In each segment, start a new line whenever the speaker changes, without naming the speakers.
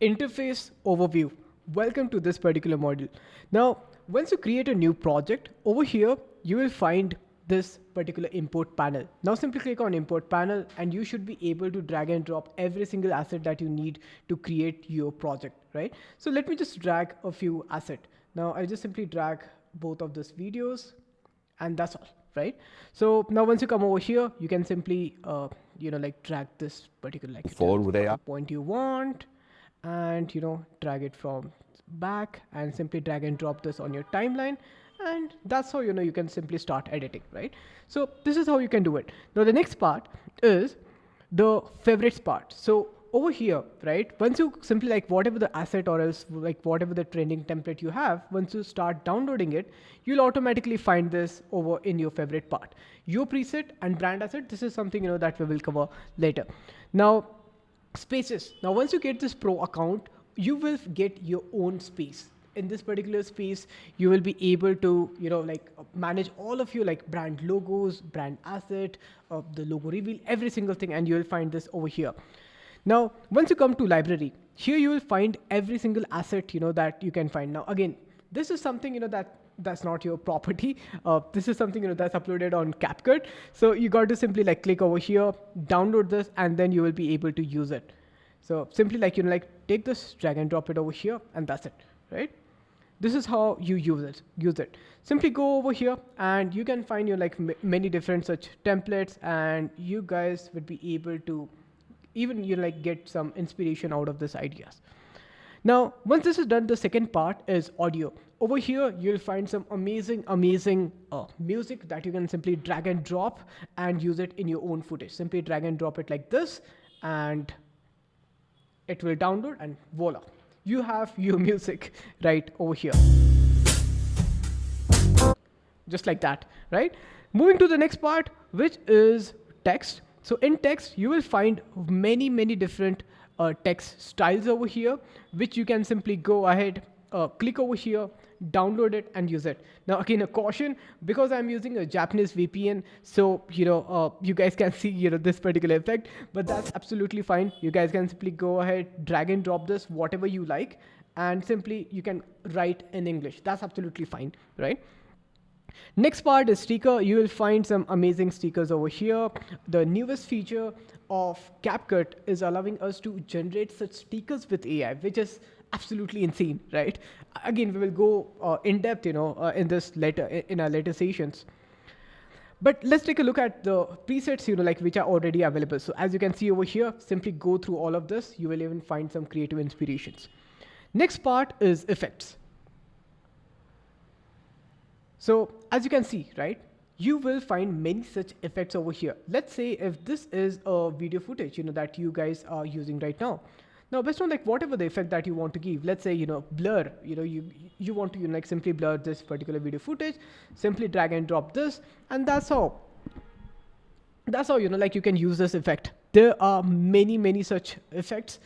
Interface overview. Welcome to this particular module. Now, once you create a new project, over here, you will find this particular import panel. Now simply click on import panel and you should be able to drag and drop every single asset that you need to create your project, right? So let me just drag a few assets. Now I'll just simply drag both of these videos and that's all, right? So now once you come over here, you can simply, like drag this particular like the point you want and drag it from back and simply drag and drop this on your timeline, and that's how you can simply start editing, right? So this is how you can do it. Now the next part is the favorites part. So over here, right, once you simply like whatever the asset or else like whatever the trending template you have, once you start downloading it, you'll automatically find this over in your favorite part. Your preset and brand asset, this is something that we will cover later. Now spaces. Now once you get this pro account, you will get your own space. In this particular space, you will be able to manage all of your like brand logos, brand asset, the logo reveal, every single thing, and you will find this over here. Now once you come to library, here you will find every single asset that you can find. Now again, this is something that's not your property. This is something that's uploaded on CapCut. So you got to simply like click over here, download this, and then you will be able to use it. So simply like take this, drag and drop it over here, and that's it, right? This is how you use it. Simply go over here and you can find many different such templates, and you guys would be able to even get some inspiration out of these ideas. Now, once this is done, the second part is audio. Over here, you'll find some amazing music that you can simply drag and drop and use it in your own footage. Simply drag and drop it like this, and it will download, and voila, you have your music right over here. Just like that, right? Moving to the next part, which is text. So in text, you will find many different text styles over here, which you can simply go ahead, click over here, download it and use it. Now again, a caution, because I'm using a Japanese VPN, so you guys can see this particular effect, but that's absolutely fine. You guys can simply go ahead, drag and drop this whatever you like, and simply you can write in English. That's absolutely fine, right? Next part is sticker. You will find some amazing stickers over here. The newest feature of CapCut is allowing us to generate such stickers with AI, which is absolutely insane, right? Again, we will go in depth, in this in our later sessions. But let's take a look at the presets, which are already available. So as you can see over here, simply go through all of this. You will even find some creative inspirations. Next part is effects. So as you can see, right, you will find many such effects over here. Let's say if this is a video footage, that you guys are using right now. Now, based on whatever the effect that you want to give, let's say, blur, you want to simply blur this particular video footage, simply drag and drop this, and that's how you can use this effect. There are many such effects.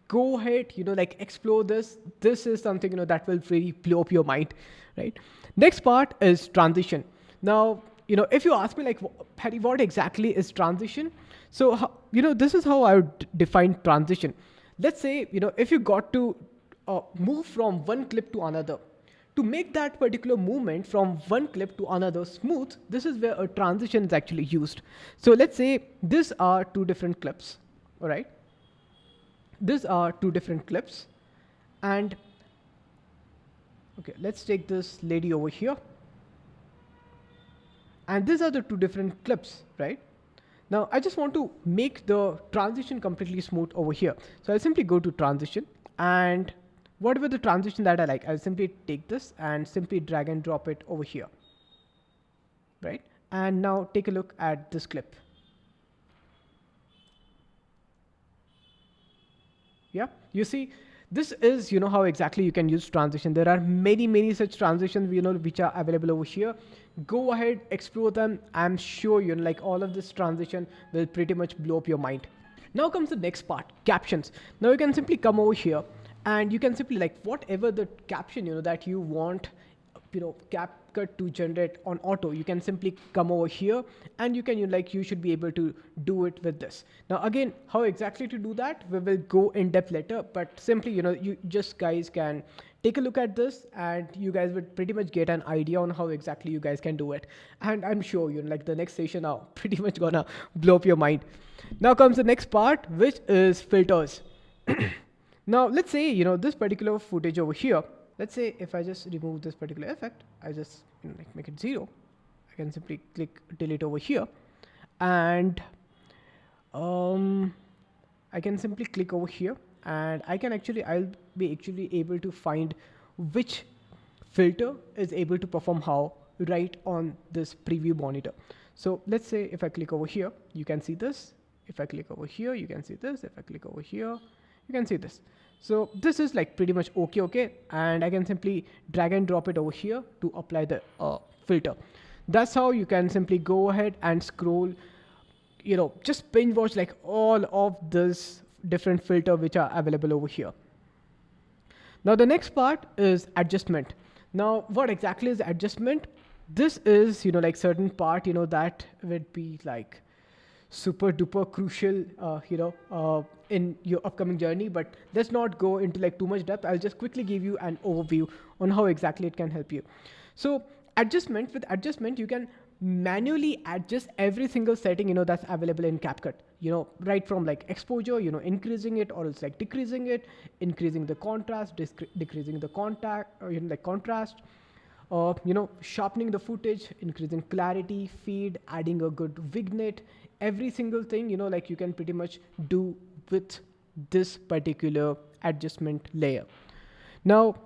Go ahead, explore this. This is something, that will really blow up your mind, right? Next part is transition. Now, if you ask me Harry, what exactly is transition? So, this is how I would define transition. Let's say, if you got to move from one clip to another, to make that particular movement from one clip to another smooth, this is where a transition is actually used. So let's say these are two different clips, all right? These are two different clips, and okay, let's take this lady over here, and these are the two different clips, right? Now I just want to make the transition completely smooth over here. So I'll simply go to transition, and whatever the transition that I like, I'll simply take this and simply drag and drop it over here, right? And now take a look at this clip. Yeah, you see, this is how exactly you can use transition. There are many such transitions which are available over here. Go ahead, explore them. I'm sure all of this transition will pretty much blow up your mind. Now comes the next part, captions. Now you can simply come over here and you can simply whatever the caption that you want CapCut to generate on auto, you can simply come over here and you can you should be able to do it with this. Now again, how exactly to do that, we will go in depth later, but simply you just guys can take a look at this and you guys would pretty much get an idea on how exactly you guys can do it. And I'm sure the next session are pretty much gonna blow up your mind. Now comes the next part, which is filters. Now let's say this particular footage over here. Let's say if I just remove this particular effect, I just make it 0. I can simply click delete over here, and I can simply click over here, and I'll be actually able to find which filter is able to perform how right on this preview monitor. So let's say if I click over here, you can see this. If I click over here, you can see this. If I click over here, you can see this. So this is like pretty much okay, and I can simply drag and drop it over here to apply the filter. That's how you can simply go ahead and scroll, just binge watch like all of this different filter which are available over here. Now the next part is adjustment. Now what exactly is adjustment? This is like certain part that would be like super duper crucial in your upcoming journey, but let's not go into like too much depth. I'll just quickly give you an overview on how exactly it can help you. So with adjustment you can manually adjust every single setting that's available in CapCut, right from like exposure, increasing it or else like decreasing it, increasing the contrast, decreasing the contrast, sharpening the footage, increasing clarity, feed, adding a good vignette, every single thing you can pretty much do with this particular adjustment layer. Now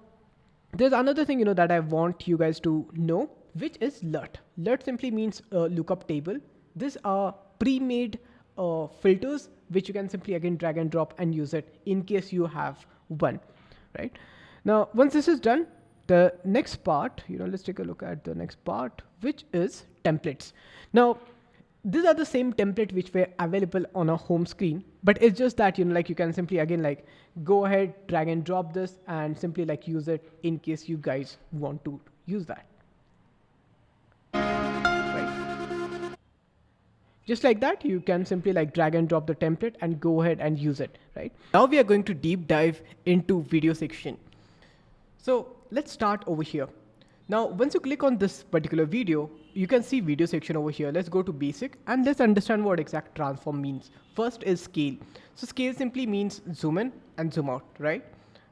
there's another thing that I want you guys to know, which is LUT. LUT simply means lookup table. These are pre-made filters which you can simply again drag and drop and use it in case you have one, right? Now once this is done, the next part, let's take a look at the next part, which is templates. Now these are the same template which were available on a home screen, but it's just that you can simply again go ahead, drag and drop this and simply use it in case you guys want to use that, right? Just like that, you can simply drag and drop the template and go ahead and use it, right? Now we are going to deep dive into video section. So let's start over here. Now, once you click on this particular video, you can see video section over here. Let's go to basic and let's understand what exact transform means. First is scale. So scale simply means zoom in and zoom out, right?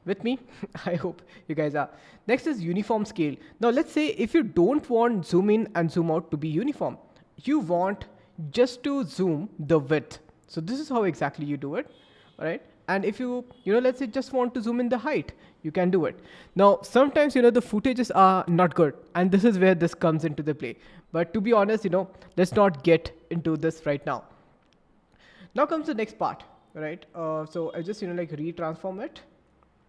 With me? I hope you guys are. Next is uniform scale. Now let's say if you don't want zoom in and zoom out to be uniform, you want just to zoom the width. So this is how exactly you do it, all right? And if you let's say just want to zoom in the height, you can do it. Now sometimes the footages are not good, and this is where this comes into the play. But to be honest, let's not get into this right now. Now comes the next part, right? So I just retransform it,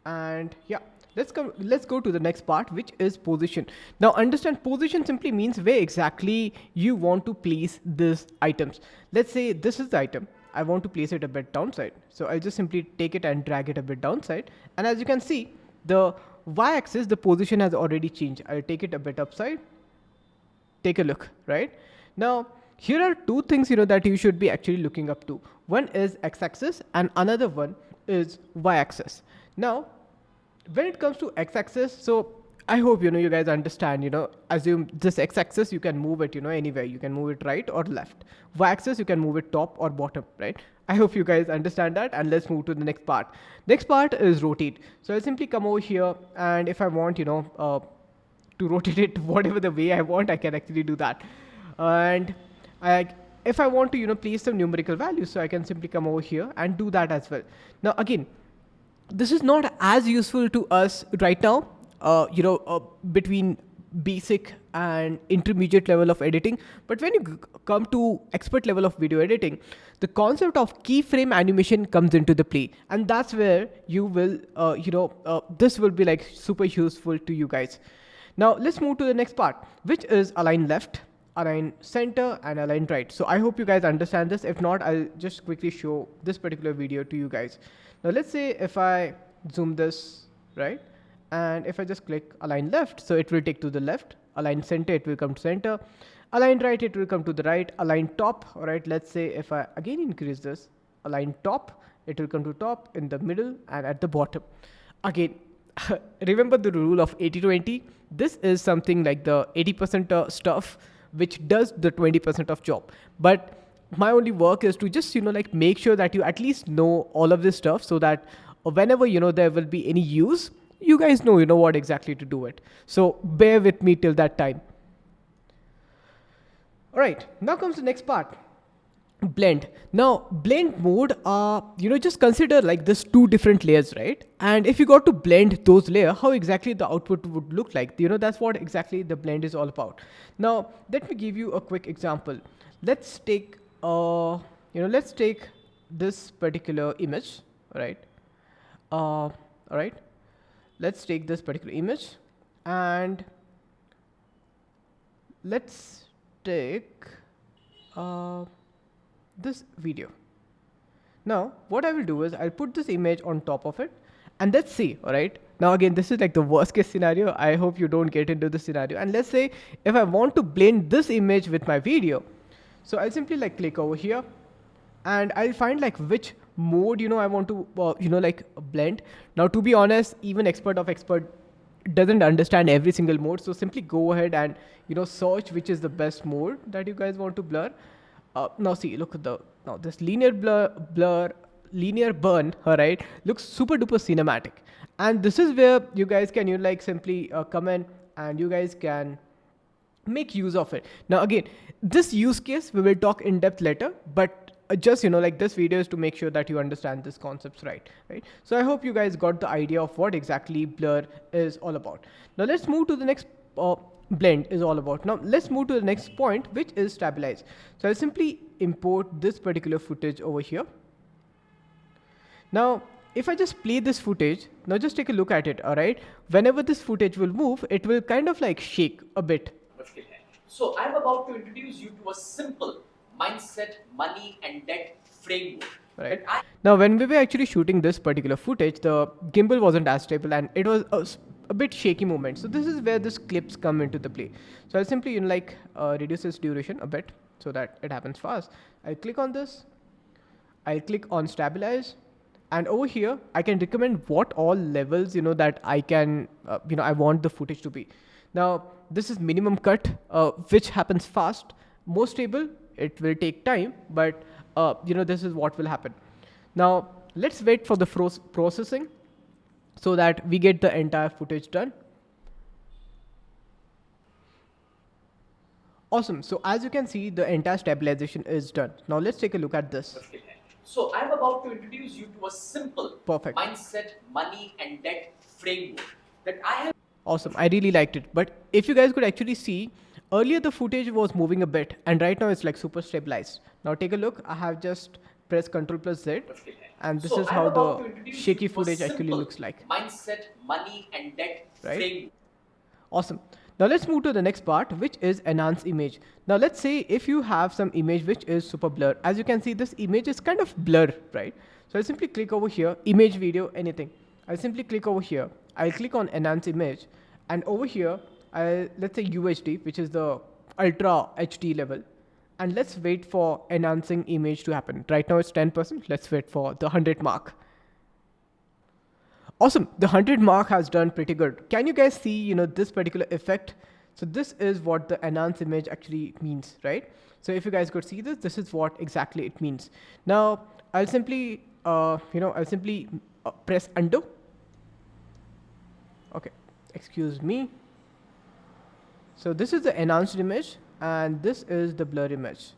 and yeah, let's go to the next part, which is position. Now understand, position simply means where exactly you want to place these items. Let's say this is the item. I want to place it a bit downside. So I'll just simply take it and drag it a bit downside. And as you can see, the y-axis, the position has already changed. I'll take it a bit upside. Take a look, right? Now, here are two things, that you should be actually looking up to. One is x-axis and another one is y-axis. Now, when it comes to x-axis, so I hope, you guys understand, assume this x-axis, you can move it, anywhere. You can move it right or left. Y-axis, you can move it top or bottom, right? I hope you guys understand that, and let's move to the next part. Next part is rotate. So I'll simply come over here, and if I want, to rotate it whatever the way I want, I can actually do that. And if I want to, place some numerical values, so I can simply come over here and do that as well. Now, again, this is not as useful to us right now, between basic and intermediate level of editing. But when you come to expert level of video editing, the concept of keyframe animation comes into the play. And that's where you will, this will be super useful to you guys. Now let's move to the next part, which is align left, align center, and align right. So I hope you guys understand this. If not, I'll just quickly show this particular video to you guys. Now let's say if I zoom this, right? And if I just click align left, so it will take to the left. Align center, it will come to center. Align right, it will come to the right. Align top, all right, let's say if I again increase this, align top, it will come to top, in the middle, and at the bottom. Again, remember the rule of 80-20? This is something like the 80% stuff which does the 20% of job. But my only work is to just, like make sure that you at least know all of this stuff, so that whenever, there will be any use, you guys know, what exactly to do it. So bear with me till that time. All right, now comes the next part. Blend. Now blend mode, just consider like this two different layers, right? And if you got to blend those layers, how exactly the output would look like, that's what exactly the blend is all about. Now let me give you a quick example. Let's take let's take this particular image, right? All right, let's take this particular image, and let's take this video. Now what I will do is I'll put this image on top of it, and let's see. All right, now again, this is like the worst case scenario. I hope you don't get into this scenario. And let's say if I want to blend this image with my video, so I'll simply like click over here, and I'll find like which mode I want to like blend. Now to be honest, even expert of expert doesn't understand every single mode, so simply go ahead and search which is the best mode that you guys want to blur. Now see, look at now this linear burn, all right, looks super duper cinematic. And this is where you guys can like simply come in, and you guys can make use of it. Now again, this use case we will talk in depth later, but just like this video is to make sure that you understand this concepts right. So I hope you guys got the idea of what exactly blur is all about. Now let's move to the next blend is all about. Now let's move to the next point, which is stabilize. So I'll simply import this particular footage over here. Now if I just play this footage, now just take a look at it. All right, whenever this footage will move, it will kind of like shake a bit.
So I'm about to introduce you to a simple mindset, money and debt framework.
Right. Now when we were actually shooting this particular footage, the gimbal wasn't as stable, and it was a bit shaky moment. So this is where this clips come into the play. So I'll simply reduce its duration a bit so that it happens fast. I'll click on this, I'll click on stabilize, and over here I can recommend what all levels that I can I want the footage to be. Now this is minimum cut, which happens fast. More stable, it will take time, but this is what will happen. Now let's wait for the processing so that we get the entire footage done. Awesome. So as you can see, the entire stabilization is done. Now let's take a look at this.
So I'm about to introduce you to a simple
Perfect
mindset, money and debt framework that I have.
Awesome. I really liked it. But if you guys could actually see, earlier the footage was moving a bit, and right now it's like super stabilized. Now take a look. I have just pressed Ctrl+Z, and this is how the shaky footage actually looks like.
Mindset, money and debt framework.
Awesome. Now let's move to the next part, which is enhance image. Now let's say if you have some image which is super blur. As you can see, this image is kind of blur, right? So I'll simply click over here, image, video, anything. I'll simply click over here. I'll click on enhance image, and over here, let's say UHD, which is the ultra HD level. And let's wait for enhancing image to happen. Right now it's 10%. Let's wait for the 100 mark. Awesome. The 100 mark has done pretty good. Can you guys see, this particular effect? So this is what the enhance image actually means, right? So if you guys could see this, this is what exactly it means. Now I'll simply, press undo. Okay, excuse me. So this is the enhanced image, and this is the blur image.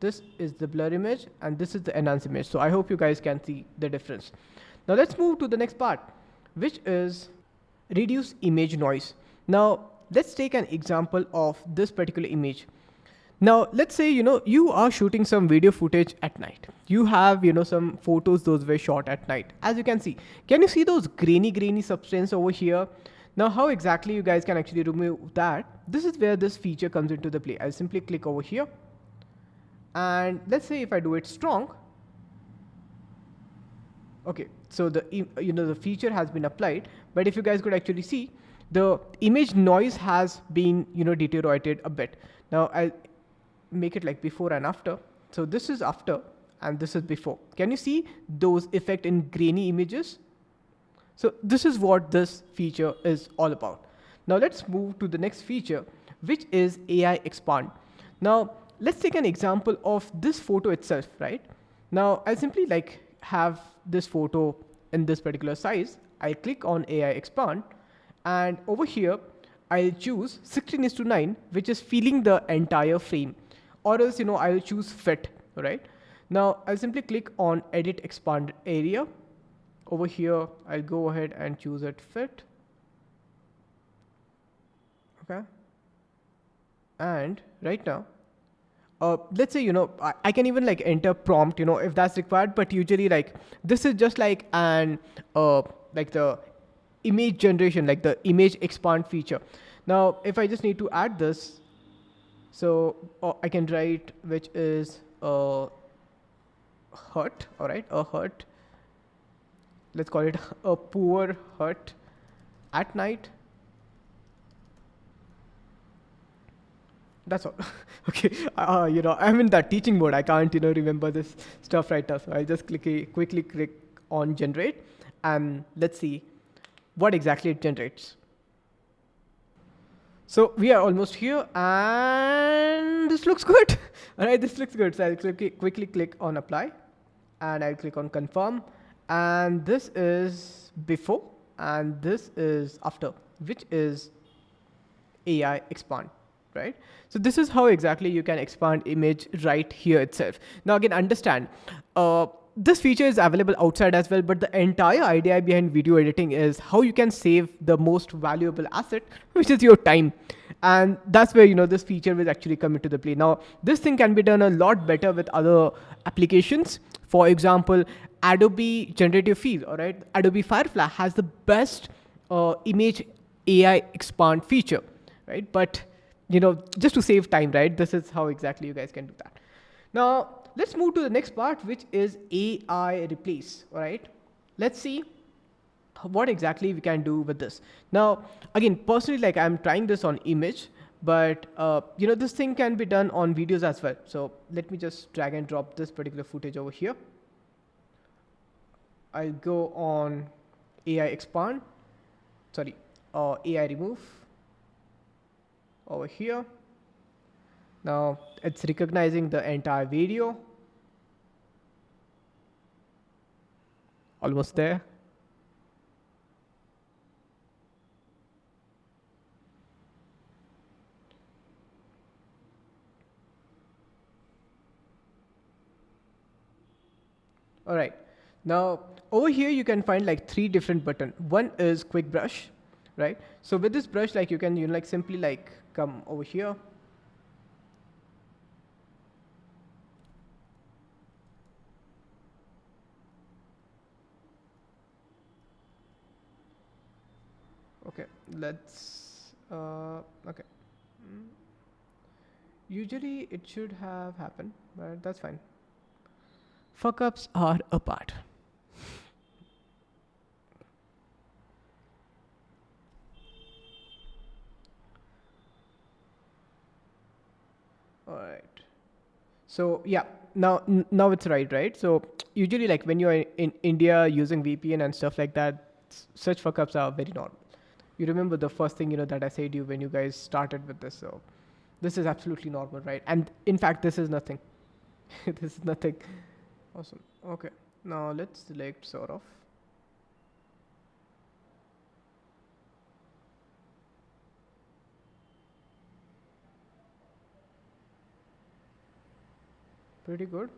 This is the blur image, and this is the enhanced image. So I hope you guys can see the difference. Now let's move to the next part, which is reduce image noise. Now let's take an example of this particular image. Now let's say you are shooting some video footage at night. You have some photos, those were shot at night. As you can see those grainy substance over here? Now how exactly you guys can actually remove that? This is where this feature comes into the play. I'll simply click over here, and let's say if I do it strong, Okay, so the feature has been applied, but if you guys could actually see, the image noise has been deteriorated a bit. Now I'll make it like before and after. So this is after and this is before. Can you see those effect in grainy images? So this is what this feature is all about. Now let's move to the next feature, which is AI expand. Now let's take an example of this photo itself, right? Now I simply like have this photo in this particular size. I click on AI expand, and over here I'll choose 16:9, which is filling the entire frame, or else I'll choose fit, right? Now I'll simply click on edit expand area. Over here I'll go ahead and choose it fit. Okay, and right now let's say I can even like enter prompt if that's required, but usually like this is just like an like the image generation, like the image expand feature. Now if I just need to add this, so I can write which is a hut. All right, a hut, let's call it a poor hut at night. That's all. Okay, I'm in that teaching mode. I can't remember this stuff right now, so I'll just quickly click on generate, and let's see what exactly it generates. So we are almost here, and this looks good. All right, this looks good. So I'll quickly click on apply, and I'll click on confirm, and this is before and this is after, which is AI expand, right? So this is how exactly you can expand image right here itself. Now again, understand, this feature is available outside as well, but the entire idea behind video editing is how you can save the most valuable asset, which is your time. And that's where this feature will actually come into the play. Now this thing can be done a lot better with other applications. For example, Adobe Generative Fill, all right, Adobe Firefly has the best image AI expand feature, right? But just to save time, right? This is how exactly you guys can do that. Now let's move to the next part, which is AI replace. All right, let's see what exactly we can do with this. Now again, personally, like I'm trying this on image, but this thing can be done on videos as well. So let me just drag and drop this particular footage over here. I'll go on AI expand, sorry, AI remove over here. Now it's recognizing the entire video. Almost there. All right. Now over here you can find like 3 different buttons. One is quick brush, right? So with this brush, like you can like simply like come over here. Okay, let's okay. Usually it should have happened, but that's fine. Fuck ups are a part. All right. So yeah, now it's right? So usually like when you're in India using VPN and stuff like that, such fuck ups are very normal. You remember the first thing that I said to you when you guys started with this. So this is absolutely normal, right? And in fact, this is nothing. This is nothing. Awesome. Okay. Now let's select sort of. Pretty good.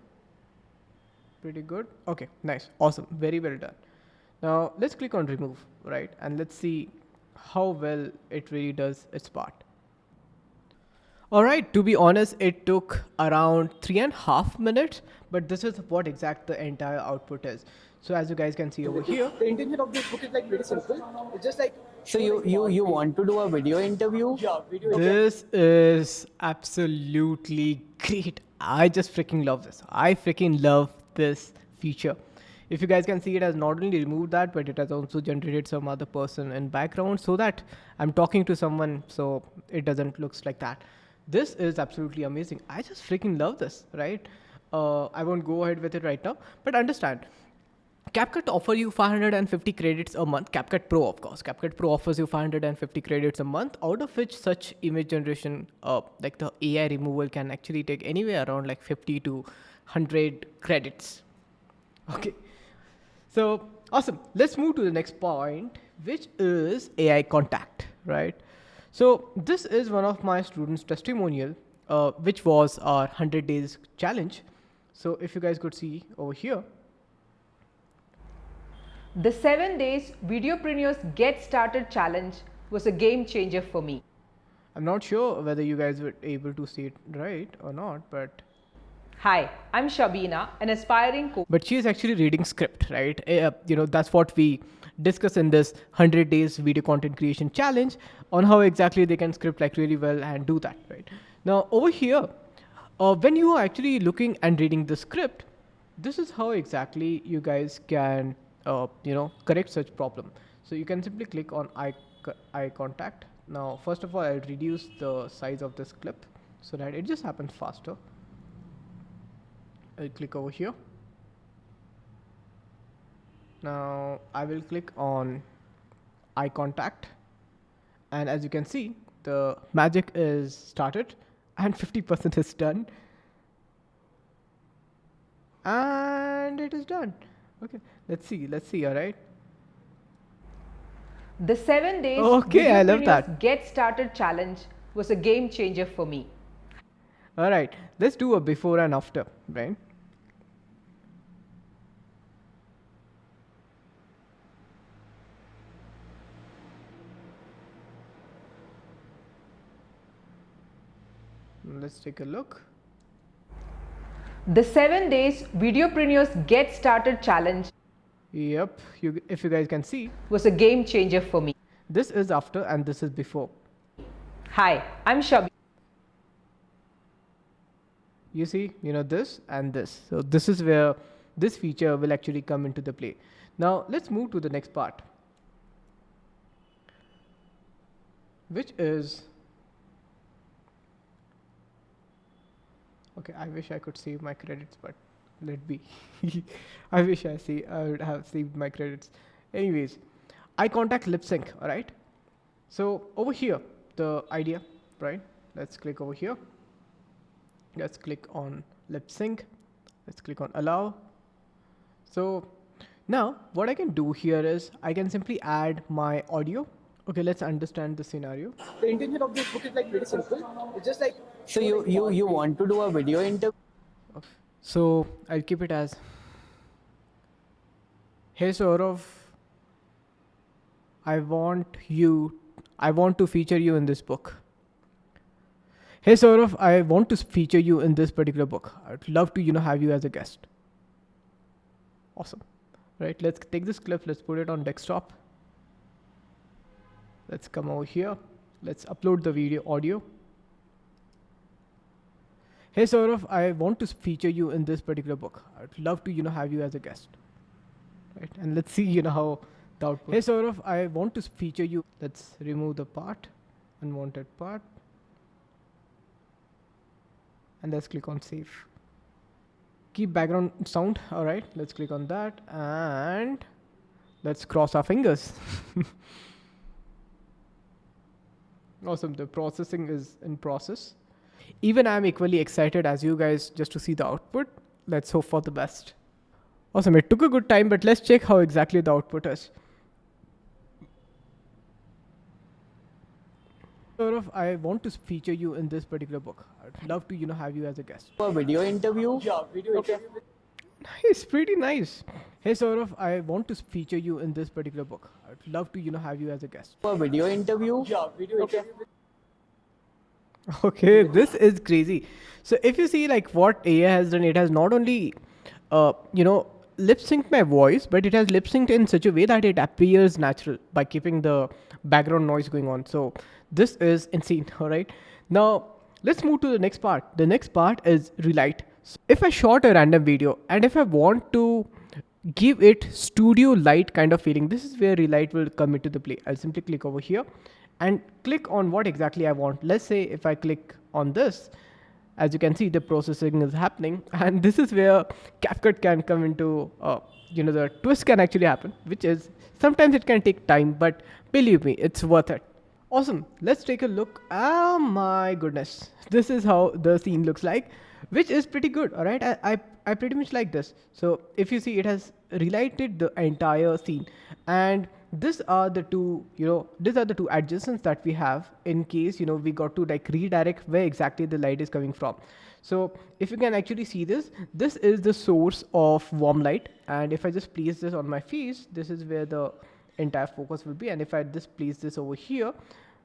Pretty good. Okay, nice. Awesome. Very well done. Now let's click on remove, right? And let's see how well it really does its part. All right, to be honest, it took around 3.5 minutes, but this is what exact the entire output is. So as you guys can see over here, the intention of this book is like very simple. It's just like,
so you want to do a video interview?
yeah, video. This is absolutely great. I just freaking love this. I freaking love this feature. if you guys can see, it has not only removed that, but it has also generated some other person in background so that I'm talking to someone, so it doesn't looks like that. This is absolutely amazing. I just freaking love this, right? I won't go ahead with it right now, but understand. CapCut offer you 550 credits a month. CapCut Pro, of course. CapCut Pro offers you 550 credits a month, out of which such image generation, like the AI removal, can actually take anywhere around like 50 to 100 credits. Okay. So awesome. Let's move to the next point, which is AI contact, right? So this is one of my students' testimonial, which was our 100 days challenge. So if you guys could see over here,
The 7 days Videopreneurs Get Started Challenge was a game changer for me.
I'm not sure whether you guys were able to see it right or not, but
Hi, I'm Shabina, an aspiring coach.
she is actually reading script, right? That's what we discuss in this 100 days video content creation challenge, on how exactly they can script like really well and do that, right? Now over here, when you are actually looking and reading the script, this is how exactly you guys can correct such problem. So you can simply click on eye contact. Now first of all, I'll reduce the size of this clip so that it just happens faster. I'll click over here. Now I will click on eye contact, and as you can see, the magic is started and 50% is done, and it is done. Okay, let's see. All right.
The 7 days
Okay, I love that.
Videopreneurs Get Started Challenge was a game changer for me.
All right, let's do a before and after, right? Let's take a look.
The 7 days Videopreneurs Get Started Challenge
Yep, if you guys can see,
was a game changer for me.
this is after and this is before.
Hi, I'm Shabina.
You see, this and this. So this is where this feature will actually come into the play. Now let's move to the next part, which is, okay, I wish I could save my credits, but let be. I wish I would have saved my credits. Anyways, eye contact lip sync, all right? So over here, the idea, right? Let's click over here. Let's click on lip sync. Let's click on allow. So now what I can do here is I can simply add my audio. Okay, let's understand the scenario.
The intention of this book is like pretty simple. It's just like, so you want to do a video interview?
So I'll keep it as, hey Saurav, I want to feature you in this book. Hey Saurav, I want to feature you in this particular book. I'd love to, have you as a guest. Awesome. Right, let's take this clip, let's put it on desktop. Let's come over here. Let's upload the video audio. Hey Saurav, I want to feature you in this particular book. I'd love to, have you as a guest. Right, and let's see, how the output. Hey Saurav, I want to feature you. Let's remove the part, unwanted part. And let's click on save. Keep background sound. All right, let's click on that and let's cross our fingers. Awesome, the processing is in process. Even I'm equally excited as you guys just to see the output. Let's hope for the best. Awesome, it took a good time, but let's check how exactly the output is. Saurav, I want to feature you in this particular book. I'd love to, have you as a guest.
A video interview? Yeah, video interview.
Nice, pretty nice. Hey Saurav, I want to feature you in this particular book. I'd love to, have you as a guest.
A video interview? Yeah, video interview.
Okay, this is crazy. So if you see like what AI has done, it has not only, lip synced my voice, but it has lip synced in such a way that it appears natural by keeping the background noise going on. So this is insane. All right. Now let's move to the next part. The next part is relight. So if I shot a random video and if I want to, give it studio light kind of feeling. This is where relight will come into the play. I'll simply click over here and click on what exactly I want. Let's say if I click on this, as you can see, the processing is happening, and this is where CapCut can come into, the twist can actually happen, which is sometimes it can take time, but believe me, it's worth it. Awesome. Let's take a look. Oh my goodness. This is how the scene looks like, which is pretty good. All right. I pretty much like this. So if you see, it has relighted the entire scene, and these are the two, these are the two adjacents that we have in case, we got to like redirect where exactly the light is coming from. So if you can actually see this, this is the source of warm light. And if I just place this on my face, this is where the entire focus will be. And if I just place this over here,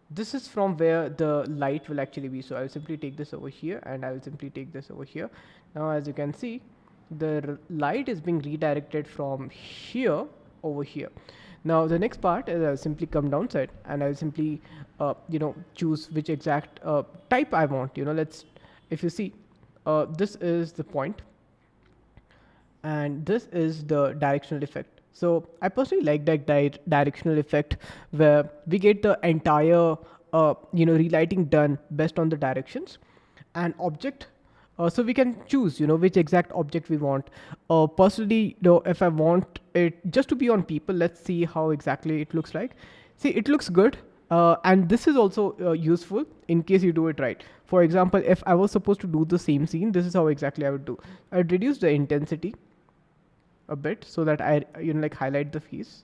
this is from where the light will actually be. So I'll simply take this over here, and I will simply take this over here. Now, as you can see, the light is being redirected from here over here. Now the next part is I'll simply come downside, and I'll simply choose which exact type I want. If you see, this is the point, and this is the directional effect. So I personally like that directional effect where we get the entire relighting done based on the directions and object. So we can choose which exact object we want. Personally, if I want it just to be on people, let's see how exactly it looks like. See, it looks good. And this is also useful in case you do it right. For example, if I was supposed to do the same scene, this is how exactly I would do. I'd reduce the intensity a bit so that I highlight the face.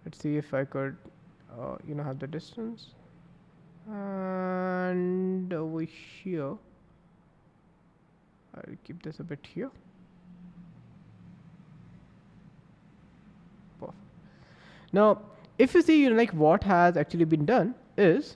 Let's see if I could have the distance, and over here I'll keep this a bit here. Perfect. Now if you see, what has actually been done is,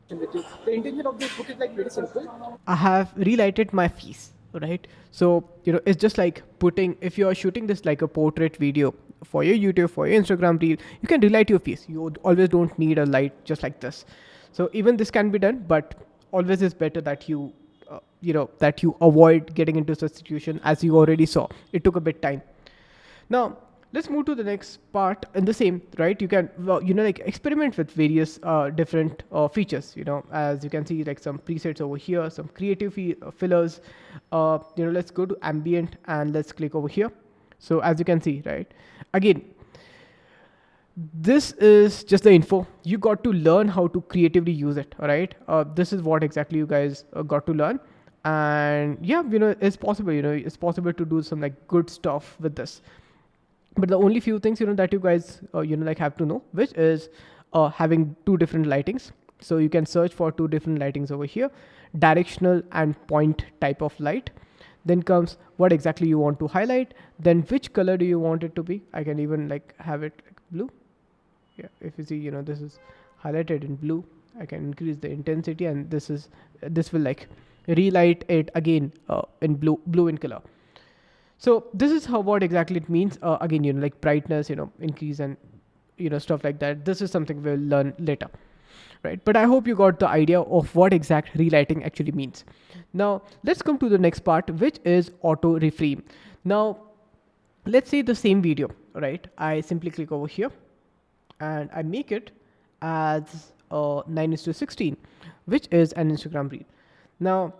the intention of this book is like very simple.
I have relighted my face, right? So it's just like putting, if you are shooting this like a portrait video for your YouTube, for your Instagram reel, you can relight your face. You always don't need a light just like this. So even this can be done, but always is better that you that you avoid getting into such situation. As you already saw, it took a bit time. Now let's move to the next part in the same, right? You can experiment with various different features, as you can see, like some presets over here, some creative fillers. Let's go to ambient and let's click over here. So as you can see, right, again, this is just the info. You got to learn how to creatively use it. All right. This is what exactly you guys got to learn. And yeah, it's possible, it's possible to do some like good stuff with this. But the only few things, that you guys, have to know, which is having two different lightings. So you can search for two different lightings over here, directional and point type of light. Then comes what exactly you want to highlight. Then which color do you want it to be? I can even have it like blue. Yeah, if you see, this is highlighted in blue. I can increase the intensity, and this will like relight it again in blue in color. So this is what exactly it means. Again, like brightness, increase and, stuff like that. This is something we'll learn later, right? But I hope you got the idea of what exact relighting actually means. Now let's come to the next part, which is auto reframe. Now let's say the same video, right? I simply click over here and I make it as 9:16, which is an Instagram reel. Now,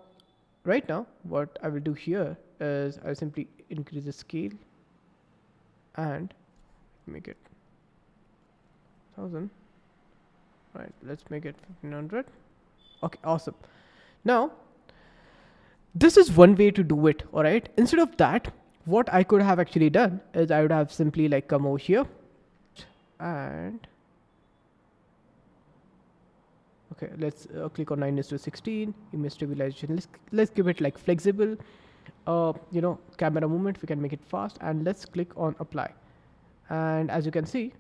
right now, what I will do here is I'll simply increase the scale and make it 1000. Right, let's make it 1500. Okay, awesome. Now, this is one way to do it. All right. Instead of that, what I could have actually done is I would have simply like come over here and okay, let's click on 9:16 image stabilization. Let's give it like flexible. Camera movement, we can make it fast, and let's click on apply. And as you can see,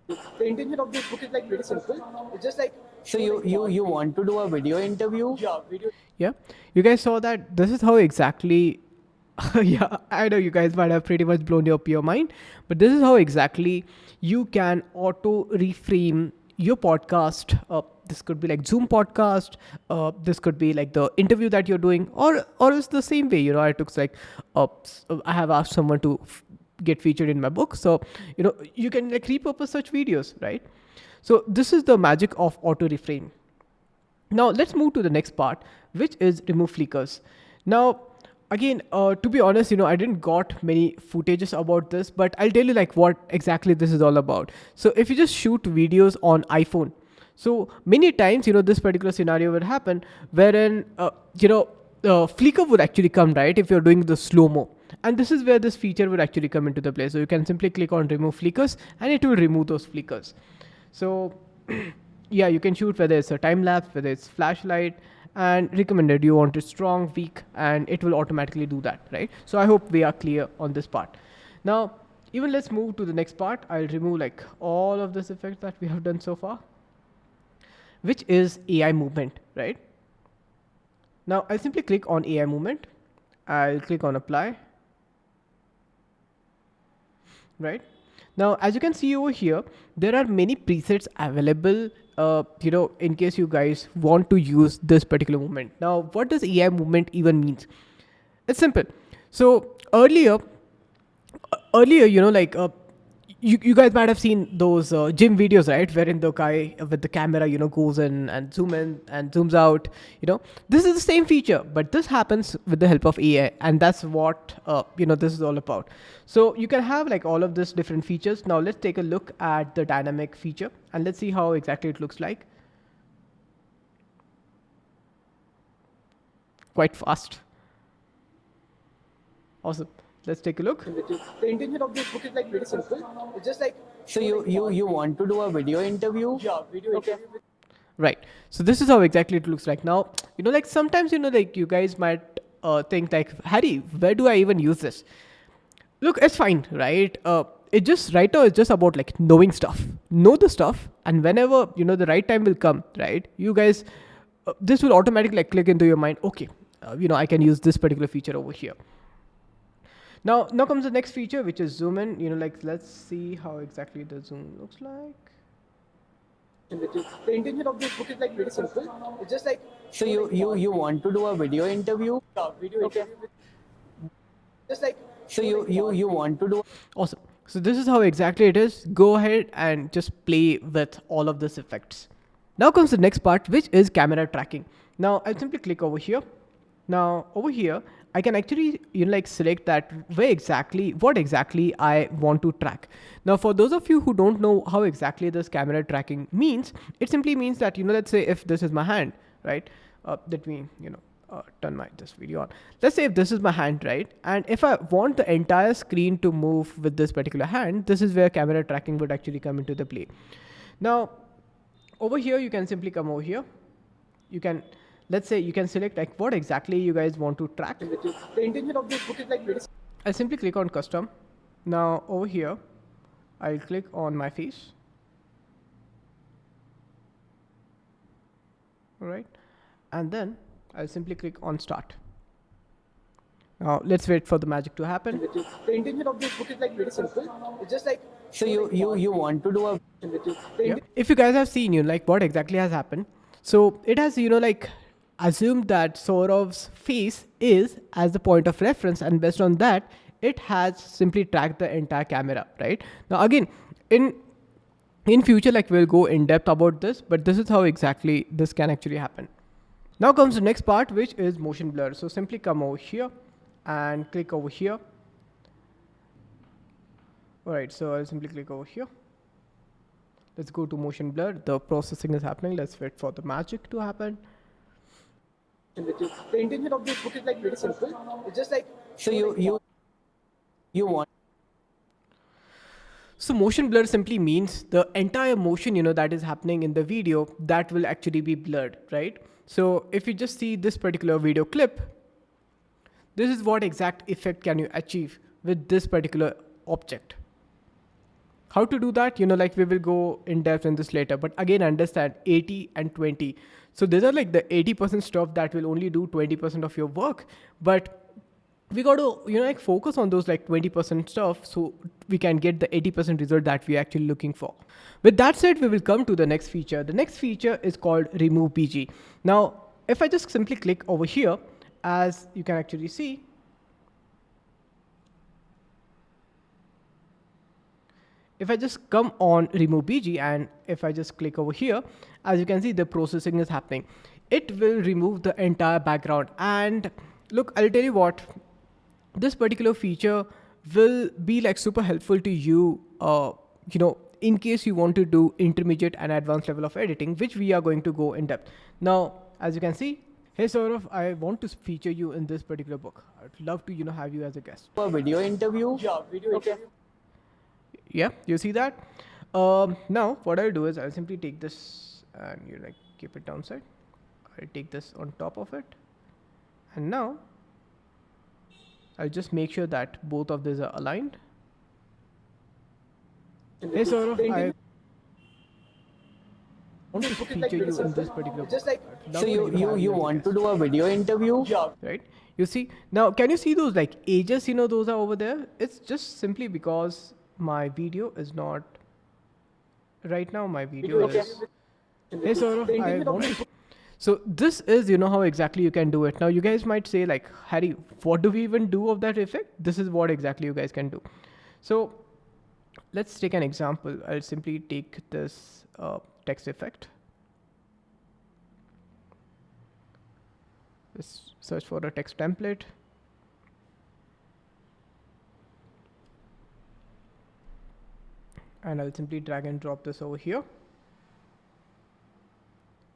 the intention of this book is like very simple. It's just like, so you want to do a video interview? Yeah, video.
Yeah, you guys saw that. This is how exactly. Yeah, I know you guys might have pretty much blown up your mind, but this is how exactly you can auto reframe your podcast. This could be like Zoom podcast. This could be like the interview that you're doing, or it's the same way. I took like I have asked someone to get featured in my book, so you can like repurpose such videos, right? So this is the magic of auto reframe. Now let's move to the next part, which is remove flickers. Now, again, to be honest, I didn't got many footages about this, but I'll tell you like what exactly this is all about. So if you just shoot videos on iPhone, so many times, this particular scenario would happen wherein, flicker would actually come, right? If you're doing the slow-mo. And this is where this feature would actually come into the play. So you can simply click on remove flickers and it will remove those flickers. So yeah, you can shoot whether it's a time lapse, whether it's flashlight, and recommended you want it strong, weak, and it will automatically do that, right? So I hope we are clear on this part. Now, even let's move to the next part. I'll remove like all of this effect that we have done so far, which is AI movement, right? Now I'll simply click on AI movement. I'll click on apply, right? Now, as you can see over here, there are many presets available, in case you guys want to use this particular movement. Now, what does AI movement even means? It's simple. So earlier, you guys might have seen those gym videos, right? Wherein the guy with the camera, goes in and zooms out. This is the same feature, but this happens with the help of AI, and that's what this is all about. So you can have like all of these different features. Now let's take a look at the dynamic feature and let's see how exactly it looks like. Quite fast. Awesome. Let's take a look.
The intention of this book is like very simple. It's just like, so you want to do a video interview? Yeah, video interview.
Right. So this is how exactly it looks like. Now, like sometimes, like you guys might think like, Harry, where do I even use this? Look, it's fine, right? It just right now it's just about like knowing stuff. Know the stuff, and whenever the right time will come, right? You guys, this will automatically like click into your mind. Okay, I can use this particular feature over here. Now comes the next feature, which is zoom in. Like let's see how exactly the zoom looks like.
The intention of this book is like very simple. It's just like, so you want to do a video interview? Yeah, video interview. Just like, so you want to do.
Awesome. So this is how exactly it is. Go ahead and just play with all of these effects. Now comes the next part, which is camera tracking. Now I'll simply click over here. Now over here, I can actually select that what exactly I want to track. Now for those of you who don't know how exactly this camera tracking means, it simply means that let's say if this is my hand, right? Let me turn this video on. Let's say if this is my hand, right? And if I want the entire screen to move with this particular hand, this is where camera tracking would actually come into the play. Now over here, you can simply come over here. Let's say you can select like what exactly you guys want to track.
The intention of this book is like very.
I'll simply click on custom. Now over here, I'll click on my face. All right. And then I'll simply click on start. Now let's wait for the magic to happen.
The intention of this book is like very simple. It's just like, so you want to do a.
Yeah. If you guys have seen, like what exactly has happened. So it has, assumed that Saurav's face is as the point of reference, and based on that, it has simply tracked the entire camera, right? Now again, in future, like we'll go in depth about this, but this is how exactly this can actually happen. Now comes the next part, which is motion blur. So simply come over here and click over here. All right, so I'll simply click over here. Let's go to motion blur. The processing is happening. Let's wait for the magic to happen.
The intention of this book is like very simple. It's just like, so you want.
So motion blur simply means the entire motion, that is happening in the video, that will actually be blurred, right? So if you just see this particular video clip, this is what exact effect can you achieve with this particular object. How to do that? Like we will go in depth in this later, but again, understand 80 and 20. So these are like the 80% stuff that will only do 20% of your work. But we got to, like focus on those like 20% stuff so we can get the 80% result that we're actually looking for. With that said, we will come to the next feature. The next feature is called remove BG. Now, if I just simply click over here, as you can actually see, if I just come on remove BG and if I just click over here, as you can see, the processing is happening. It will remove the entire background. And look, I'll tell you what, this particular feature will be like super helpful to you, in case you want to do intermediate and advanced level of editing, which we are going to go in depth. Now, as you can see, hey Saurav, I want to feature you in this particular book. I'd love to, have you as a guest.
A video interview? Yeah, video interview.
Yeah, you see that? Now, what I'll do is I'll simply take this and keep it downside. I'll take this on top of it. And now, I'll just make sure that both of these are aligned. Hey Saurav, I want to feature you in this particular book.
So you want to do a video interview? Yeah.
Right? You see, now can you see those like ages, those are over there? It's just simply because my video is not, right now my video is, hey Saurav, I want to. So this is, how exactly you can do it. Now you guys might say like, Harry, what do we even do of that effect? This is what exactly you guys can do. So let's take an example. I'll simply take this text effect. Let's search for a text template. And I'll simply drag and drop this over here.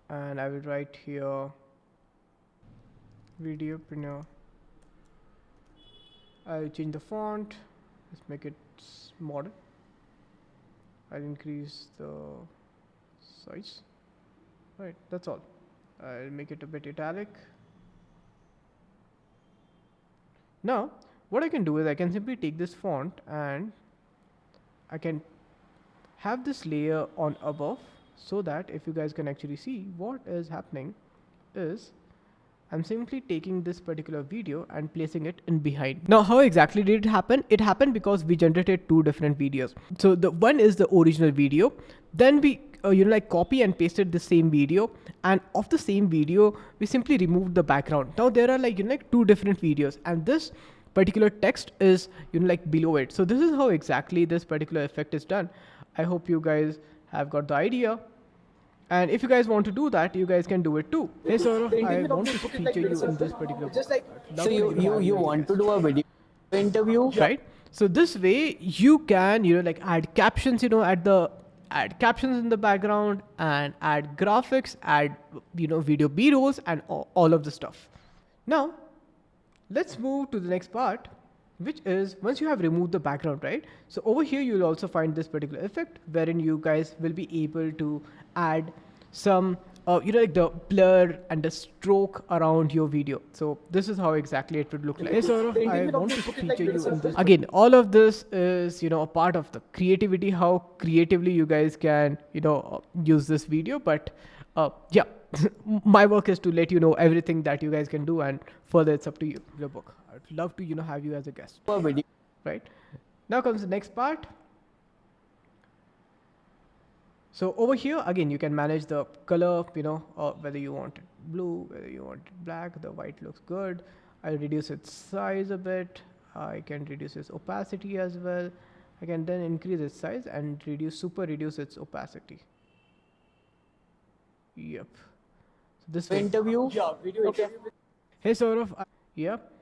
And I will write here videopreneur. I'll change the font. Let's make it modern. I'll increase the size. Right, that's all. I'll make it a bit italic. Now, what I can do is I can simply take this font and I can have this layer on above, so that if you guys can actually see what is happening is I'm simply taking this particular video and placing it in behind. Now, how exactly did it happen? It happened because we generated two different videos. So the one is the original video. Then we, copy and pasted the same video, and of the same video, we simply removed the background. Now there are two different videos, and this particular text is, below it. So this is how exactly this particular effect is done. I hope you guys have got the idea. And if you guys want to do that, you guys can do it too. Hey Saurav, I want to feature you in this particular book.
So you want to do a video interview?
Right? So this way you can, add captions, add captions in the background and add graphics, add, video B-rolls and all of the stuff. Now, let's move to the next part, which is once you have removed the background, right? So over here, you'll also find this particular effect wherein you guys will be able to add some, the blur and the stroke around your video. So this is how exactly it would look like. Hey Saurav, I want to feature you in this. Again, all of this is, a part of the creativity, how creatively you guys can, use this video. But yeah, my work is to let you know everything that you guys can do, and further it's up to you, the book. I'd love to, have you as a guest. Right? Now comes the next part. So over here, again, you can manage the color, whether you want it blue, whether you want it black, the white looks good. I'll reduce its size a bit. I can reduce its opacity as well. I can then increase its size and super reduce its opacity. Yep. So this
interview? Yeah, video
okay.
Interview.
Hey Saurav, yep.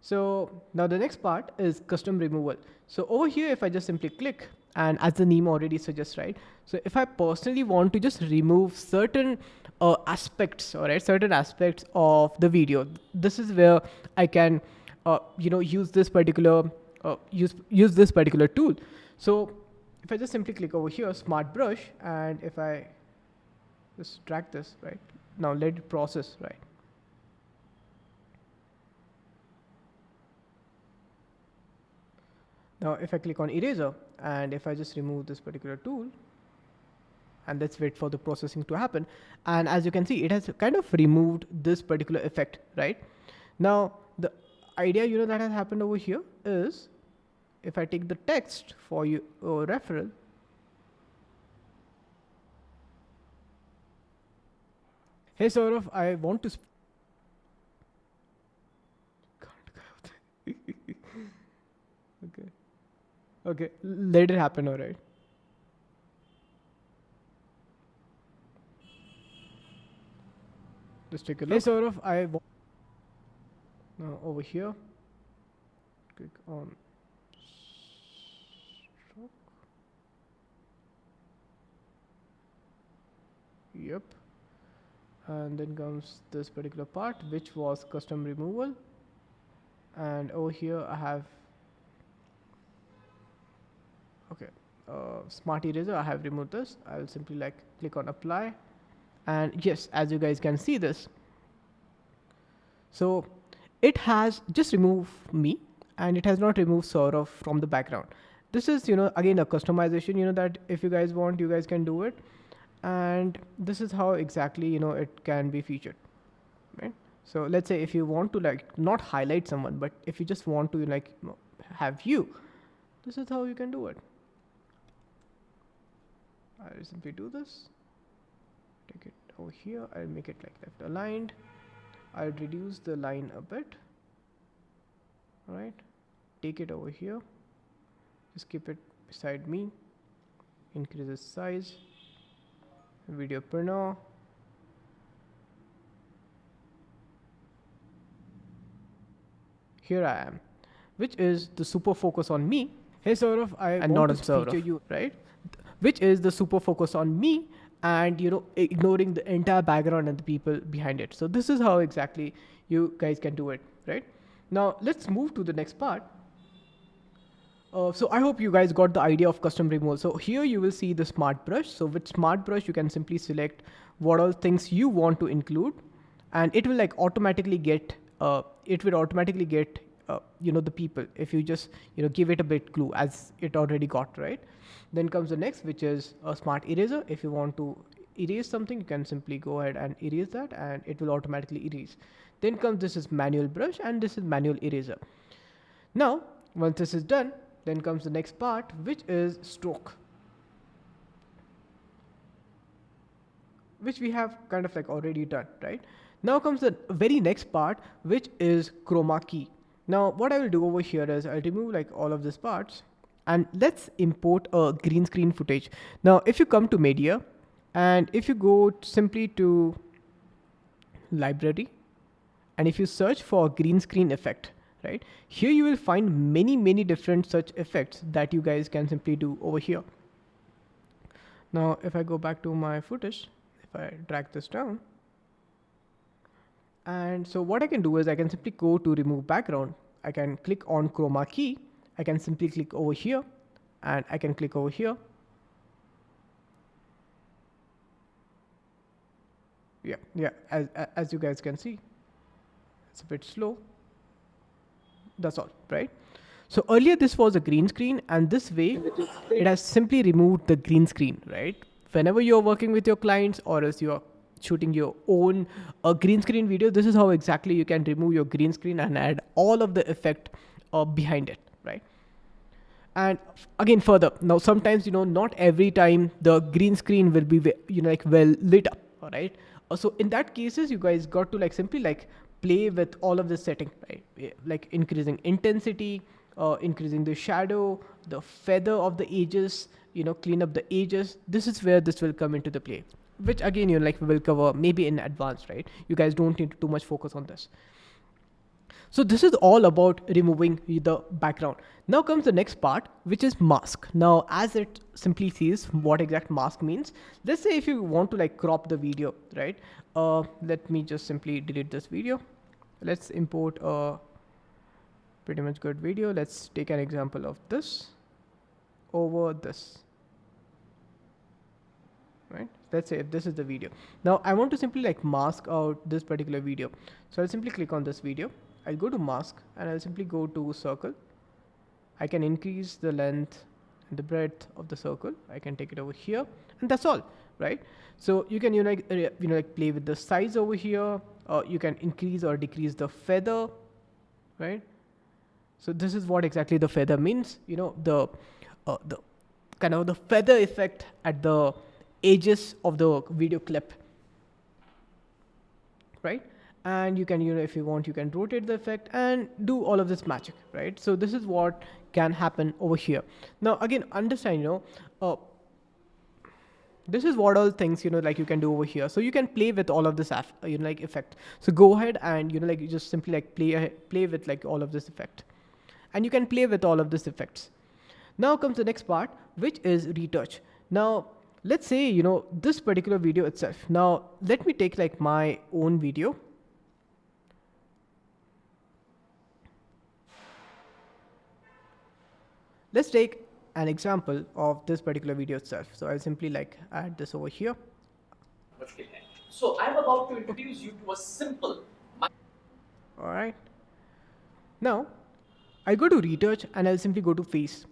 So now the next part is custom removal. So over here, if I just simply click, and as the name already suggests, right? So if I personally want to just remove certain aspects, all right, certain aspects of the video, this is where I can, use this particular use this particular tool. So if I just simply click over here, Smart Brush, and if I just drag this, right? Now let it process, right? Now if I click on eraser, and if I just remove this particular tool, and let's wait for the processing to happen, and as you can see, it has kind of removed this particular effect, right? Now the idea, that has happened over here is, if I take the text for you referral, hey Saurav, I want to. Okay. Okay. Let it happen. All right. Just take a look. Hey Saurav, I want. Now over here, click on stroke. Yep. And then comes this particular part, which was custom removal. And over here I have, okay, smart eraser. I have removed this. I will simply like click on apply. And yes, as you guys can see this. So it has just removed me and it has not removed Saurav from the background. This is, again a customization, that if you guys want, you guys can do it. And this is how exactly, it can be featured, right? So let's say if you want to like not highlight someone, but if you just want to like have you, this is how you can do it. I'll simply do this. Take it over here. I'll make it like left aligned. I'll reduce the line a bit. All right. Take it over here. Just keep it beside me. Increase the size. Video printer. Here I am, which is the super focus on me. Hey Saurav, I and want not to feature you, right? Which is the super focus on me, and ignoring the entire background and the people behind it. So this is how exactly you guys can do it, right? Now let's move to the next part. So I hope you guys got the idea of custom removal. So here you will see the smart brush. So with smart brush, you can simply select what all things you want to include, and it will like automatically get the people if you just give it a bit clue, as it already got, right? Then comes the next, which is a smart eraser. If you want to erase something, you can simply go ahead and erase that and it will automatically erase. Then comes, this is manual brush and this is manual eraser. Now once this is done, then comes the next part, which is stroke, which we have kind of like already done, right? Now comes the very next part, which is chroma key. Now what I will do over here is I'll remove like all of these parts and let's import a green screen footage. Now if you come to media and if you go simply to library and if you search for green screen effect, right, here you will find many different such effects that you guys can simply do over here. Now if I go back to my footage, if I drag this down, and so what I can do is I can simply go to remove background. I can click on chroma key. I can simply click over here and I can click over here. Yeah, as you guys can see, it's a bit slow. That's all, right? So earlier this was a green screen, and this way it has simply removed the green screen, right? Whenever you're working with your clients or as you're shooting your own green screen video, this is how exactly you can remove your green screen and add all of the effect behind it, right? And again, further, now sometimes not every time the green screen will be well lit up, all right? So in that cases, you guys got to simply play with all of the setting, right? Like increasing intensity, increasing the shadow, the feather of the edges, clean up the edges. This is where this will come into the play, which again, we will cover maybe in advance, right? You guys don't need to too much focus on this. So this is all about removing the background. Now comes the next part, which is mask. Now, as it simply says what exact mask means, let's say if you want to crop the video, right? Let me just simply delete this video. Let's import a pretty much good video. Let's take an example of this over this, right? Let's say if this is the video. Now I want to simply mask out this particular video. So I'll simply click on this video. I'll go to mask and I'll simply go to circle. I can increase the length and the breadth of the circle. I can take it over here, and that's all, right? So you can play with the size over here. You can increase or decrease the feather. right? So this is what exactly the feather means. You know, the kind of the feather effect at the edges of the video clip, right? And you can, you know, if you want, you can rotate the effect and do all of this magic, right? So this is what can happen over here. Now again, understand, you know, this is what all things, you know, like you can do over here. So you can play with all of this you know, like effect. So go ahead and, you know, like you just simply like play with like all of this effect, and you can play with all of this effects. Now comes the next part, which is retouch. Now let's say, you know, this particular video itself. Now let me take like my own video. Let's take an example of this particular video itself. So I'll simply like add this over here.
So I'm about to introduce you to a simple.
All right. Now I go to retouch and I'll simply go to face.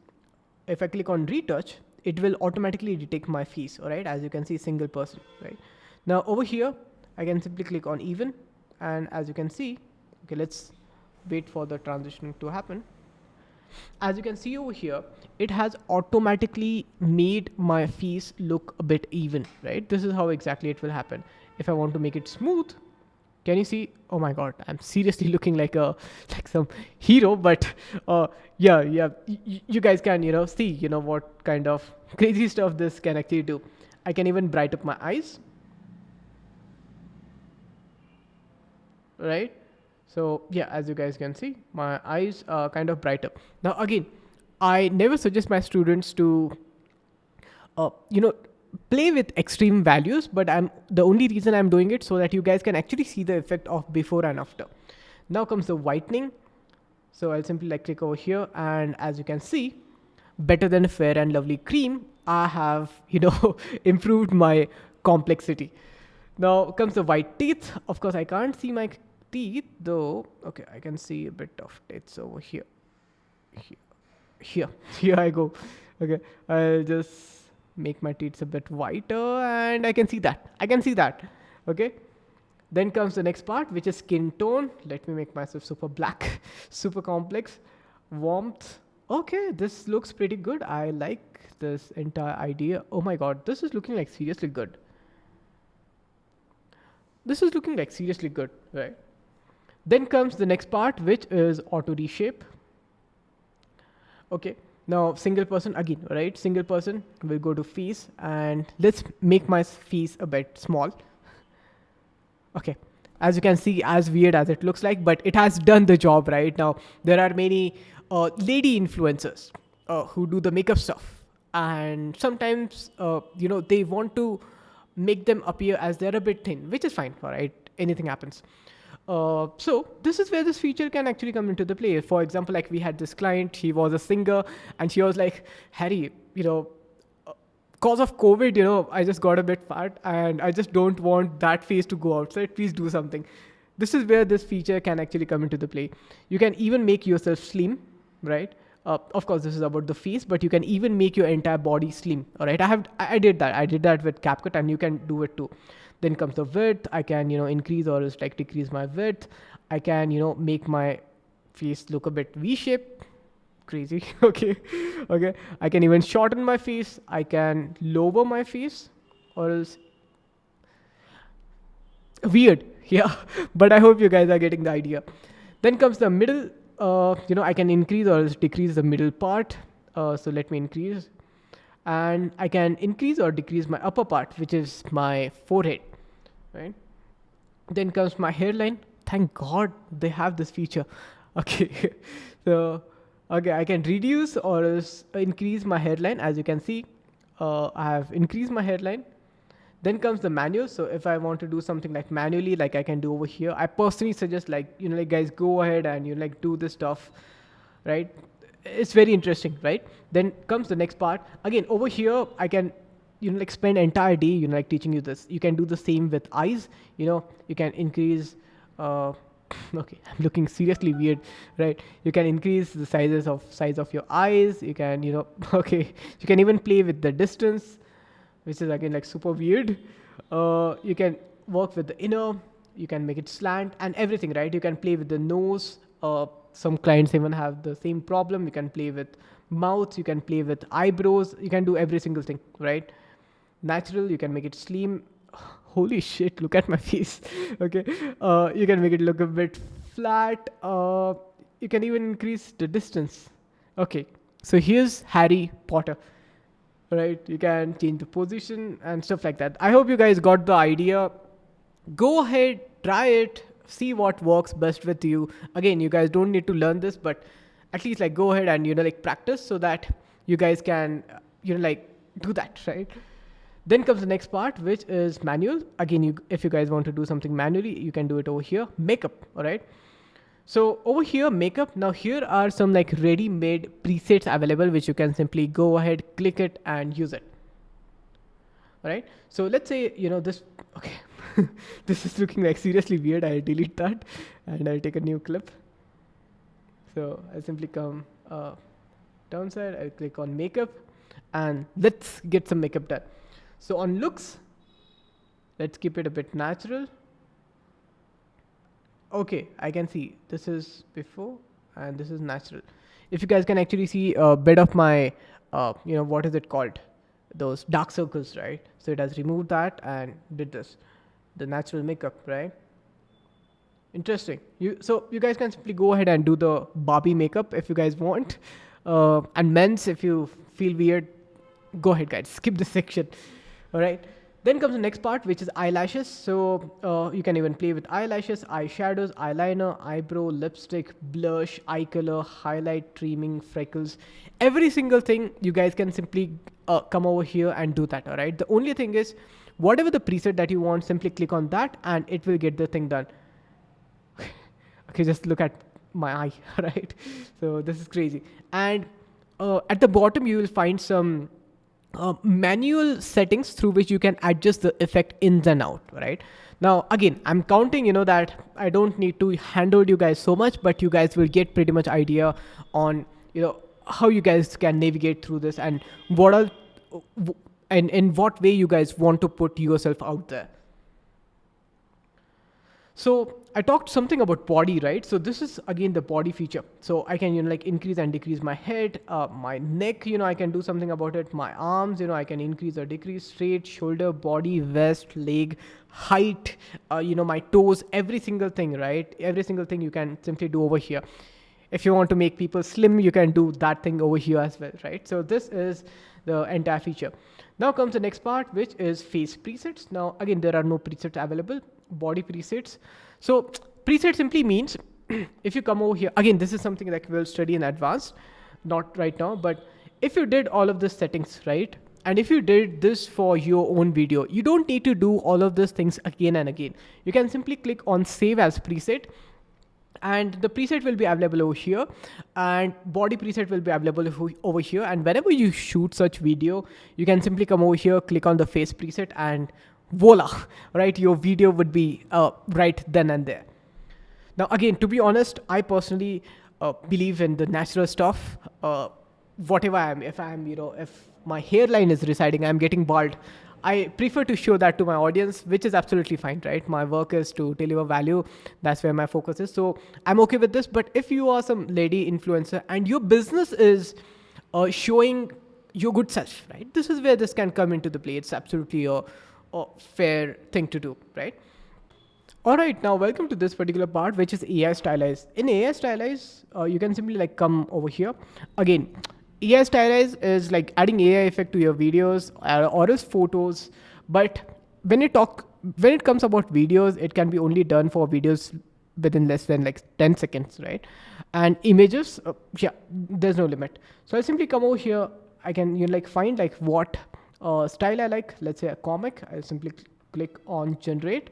If I click on retouch, it will automatically detect my face. All right. As you can see, single person, right? Now over here, I can simply click on even. And as you can see, okay, let's wait for the transitioning to happen. As you can see over here, it has automatically made my face look a bit even, right? This is how exactly it will happen. If I want to make it smooth, can you see? Oh my God, I'm seriously looking like some hero, but yeah, you guys can, you know, see, you know, what kind of crazy stuff this can actually do. I can even brighten up my eyes, right? So yeah, as you guys can see, my eyes are kind of bright up. Now again, I never suggest my students to, you know, play with extreme values, but the only reason I'm doing it so that you guys can actually see the effect of before and after. Now comes the whitening. So I'll simply like click over here, and as you can see, better than Fair and Lovely cream, I have, you know, improved my complexity. Now comes the white teeth. Of course, I can't see my teeth though. Okay, I can see a bit of teeth over here. Here I go. Okay, I'll just make my teeth a bit whiter, and I can see that. Okay, then comes the next part, which is skin tone. Let me make myself super black. Super complex. Warmth. Okay, this looks pretty good. I like this entire idea. Oh my God, this is looking like seriously good. Right? Then comes the next part, which is auto reshape. Okay, now single person again, right? Single person will go to face, and let's make my face a bit small. Okay, as you can see, as weird as it looks like, but it has done the job, right? Now there are many lady influencers who do the makeup stuff, and sometimes you know, they want to make them appear as they're a bit thin, which is fine, all right? Anything happens. So this is where this feature can actually come into the play. For example, like we had this client, he was a singer, and she was like, Harry, you know, cause of COVID, you know, I just got a bit fat and I just don't want that face to go outside. Please do something. This is where this feature can actually come into the play. You can even make yourself slim, right? Of course, this is about the face, but you can even make your entire body slim. All right, I did that with CapCut, and you can do it too. Then comes the width. I can, you know, increase or just like decrease my width. I can, you know, make my face look a bit V-shaped. Crazy. Okay. I can even shorten my face. I can lower my face, or else weird. Yeah, but I hope you guys are getting the idea. Then comes the middle. You know, I can increase or decrease the middle part. So let me increase, and I can increase or decrease my upper part, which is my forehead, right? Then comes my hairline. Thank God they have this feature. Okay, so okay, I can reduce or increase my hairline. As you can see, I have increased my hairline. Then comes the manual. So if I want to do something like manually, like I can do over here, I personally suggest, like, you know, like guys, go ahead and, you know, like do this stuff, right? It's very interesting, right? Then comes the next part. Again, over here, I can, you know, like spend entire day, you know, like teaching you this. You can do the same with eyes. You know, you can increase, okay, I'm looking seriously weird, right? You can increase the size of your eyes. You can, you know, okay, you can even play with the distance, which is again like super weird. You can work with the inner, you can make it slant and everything, right? You can play with the nose, Some clients even have the same problem. You can play with mouths, you can play with eyebrows, you can do every single thing, right? Natural, you can make it slim. Holy shit, look at my face. Okay, you can make it look a bit flat. You can even increase the distance. Okay, so here's Harry Potter, right? You can change the position and stuff like that. I hope you guys got the idea. Go ahead, try it, see what works best with you. Again, you guys don't need to learn this, but at least like go ahead and like practice so that you guys can like do that, right? Then comes the next part, which is manual. Again, if you guys want to do something manually, you can do it over here. Makeup, all right? So over here, makeup. Now here are some like ready-made presets available, which you can simply go ahead, click it and use it. All right. So let's say, this, okay, this is looking like seriously weird. I'll delete that and I'll take a new clip. So I simply come downside, I'll click on makeup and let's get some makeup done. So on looks, let's keep it a bit natural. Okay, I can see this is before and this is natural. If you guys can actually see a bit of my, what is it called? Those dark circles, right? So it has removed that and did this, the natural makeup, right? Interesting. So you guys can simply go ahead and do the Barbie makeup if you guys want. And men's, if you feel weird, go ahead guys, skip this section. All right. Then comes the next part, which is eyelashes. So you can even play with eyelashes, eyeshadows, eyeliner, eyebrow, lipstick, blush, eye color, highlight, trimming, freckles. Every single thing you guys can simply come over here and do that. All right. The only thing is, whatever the preset that you want, simply click on that and it will get the thing done. Okay, just look at my eye, right? So this is crazy. And at the bottom, you will find some manual settings through which you can adjust the effect ins and out, right? Now, again, I'm counting, that I don't need to handle you guys so much, but you guys will get pretty much idea on, how you guys can navigate through this and what are, and in what way you guys want to put yourself out there. So I talked something about body, right? So this is again the body feature. So I can, like increase and decrease my head, my neck, I can do something about it. My arms, I can increase or decrease, straight, shoulder, body, vest, leg, height, my toes, every single thing, right? Every single thing you can simply do over here. If you want to make people slim, you can do that thing over here as well, right? So this is the entire feature. Now comes the next part, which is face presets. Now, again, there are no presets available. Body presets. So preset simply means if you come over here, again, this is something that we'll study in advance, not right now, but if you did all of the settings, right? And if you did this for your own video, you don't need to do all of these things again and again. You can simply click on save as preset and the preset will be available over here and body preset will be available over here. And whenever you shoot such video, you can simply come over here, click on the face preset and voila, right? Your video would be right then and there. Now, again, to be honest, I personally believe in the natural stuff. Whatever I am, if my hairline is residing, I'm getting bald, I prefer to show that to my audience, which is absolutely fine, right? My work is to deliver value. That's where my focus is. So I'm okay with this. But if you are some lady influencer and your business is showing your good self, right? This is where this can come into the play. It's absolutely a fair thing to do, right? All right, now welcome to this particular part, which is AI Stylize. In AI Stylize, you can simply like come over here. Again, AI Stylize is like adding AI effect to your videos or else photos. But when it comes about videos, it can be only done for videos within less than like 10 seconds, right? And images, yeah, there's no limit. So I simply come over here. I can find like what style I like. Let's say a comic. I'll simply click on generate.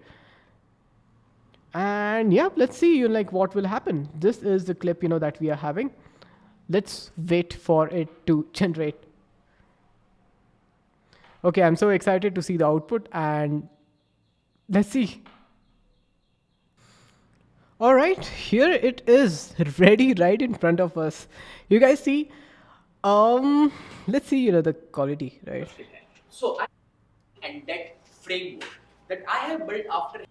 And yeah, let's see what will happen. This is the clip that we are having. Let's wait for it to generate. Okay, I'm so excited to see the output and let's see. All right, here it is, ready right in front of us. You guys see? Let's see the quality, right?
So and that framework that I have built after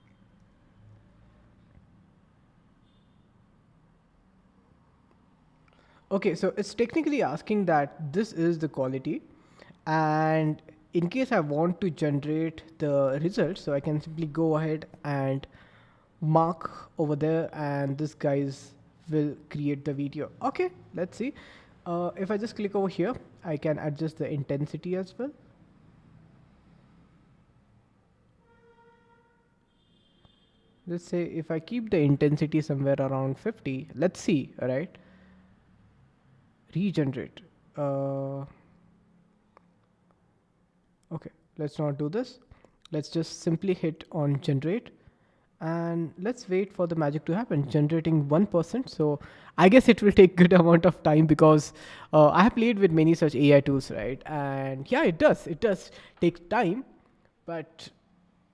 Okay, so it's technically asking that this is the quality, and in case I want to generate the results, so I can simply go ahead and mark over there, and this guys will create the video. Okay, let's see. If I just click over here, I can adjust the intensity as well. Let's say if I keep the intensity somewhere around 50, let's see, all right? Regenerate. Okay, let's not do this. Let's just simply hit on generate, and let's wait for the magic to happen. Generating 1%. So I guess it will take good amount of time because I have played with many such AI tools, right? And yeah, it does. It does take time, but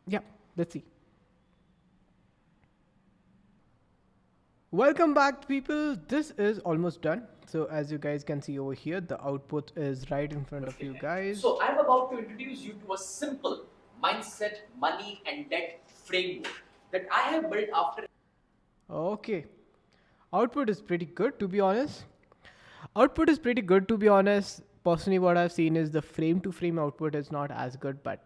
yeah, let's see. Welcome back, people. This is almost done. So as you guys can see over here, the output is right in front of you guys.
So I'm about to introduce you to a simple mindset, money and debt framework that I have built after.
Okay. Output is pretty good, to be honest. Output is pretty good, to be honest. Personally, what I've seen is the frame to frame output is not as good, but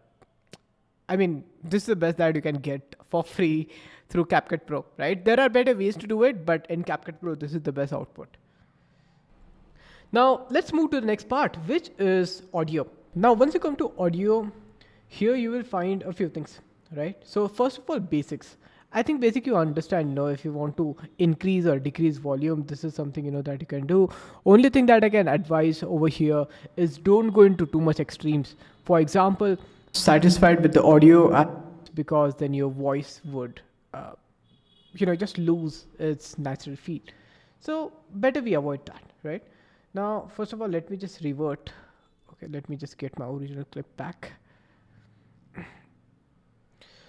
I mean, this is the best that you can get for free through CapCut Pro, right? There are better ways to do it, but in CapCut Pro, this is the best output. Now, let's move to the next part, which is audio. Now, once you come to audio, here you will find a few things, right? So first of all, basics. I think basic you understand, if you want to increase or decrease volume, this is something, that you can do. Only thing that I can advise over here is don't go into too much extremes. For example, satisfied with the audio because then your voice would, just lose its natural feel. So better we avoid that, right? Now, first of all, let me just revert. Okay, let me just get my original clip back.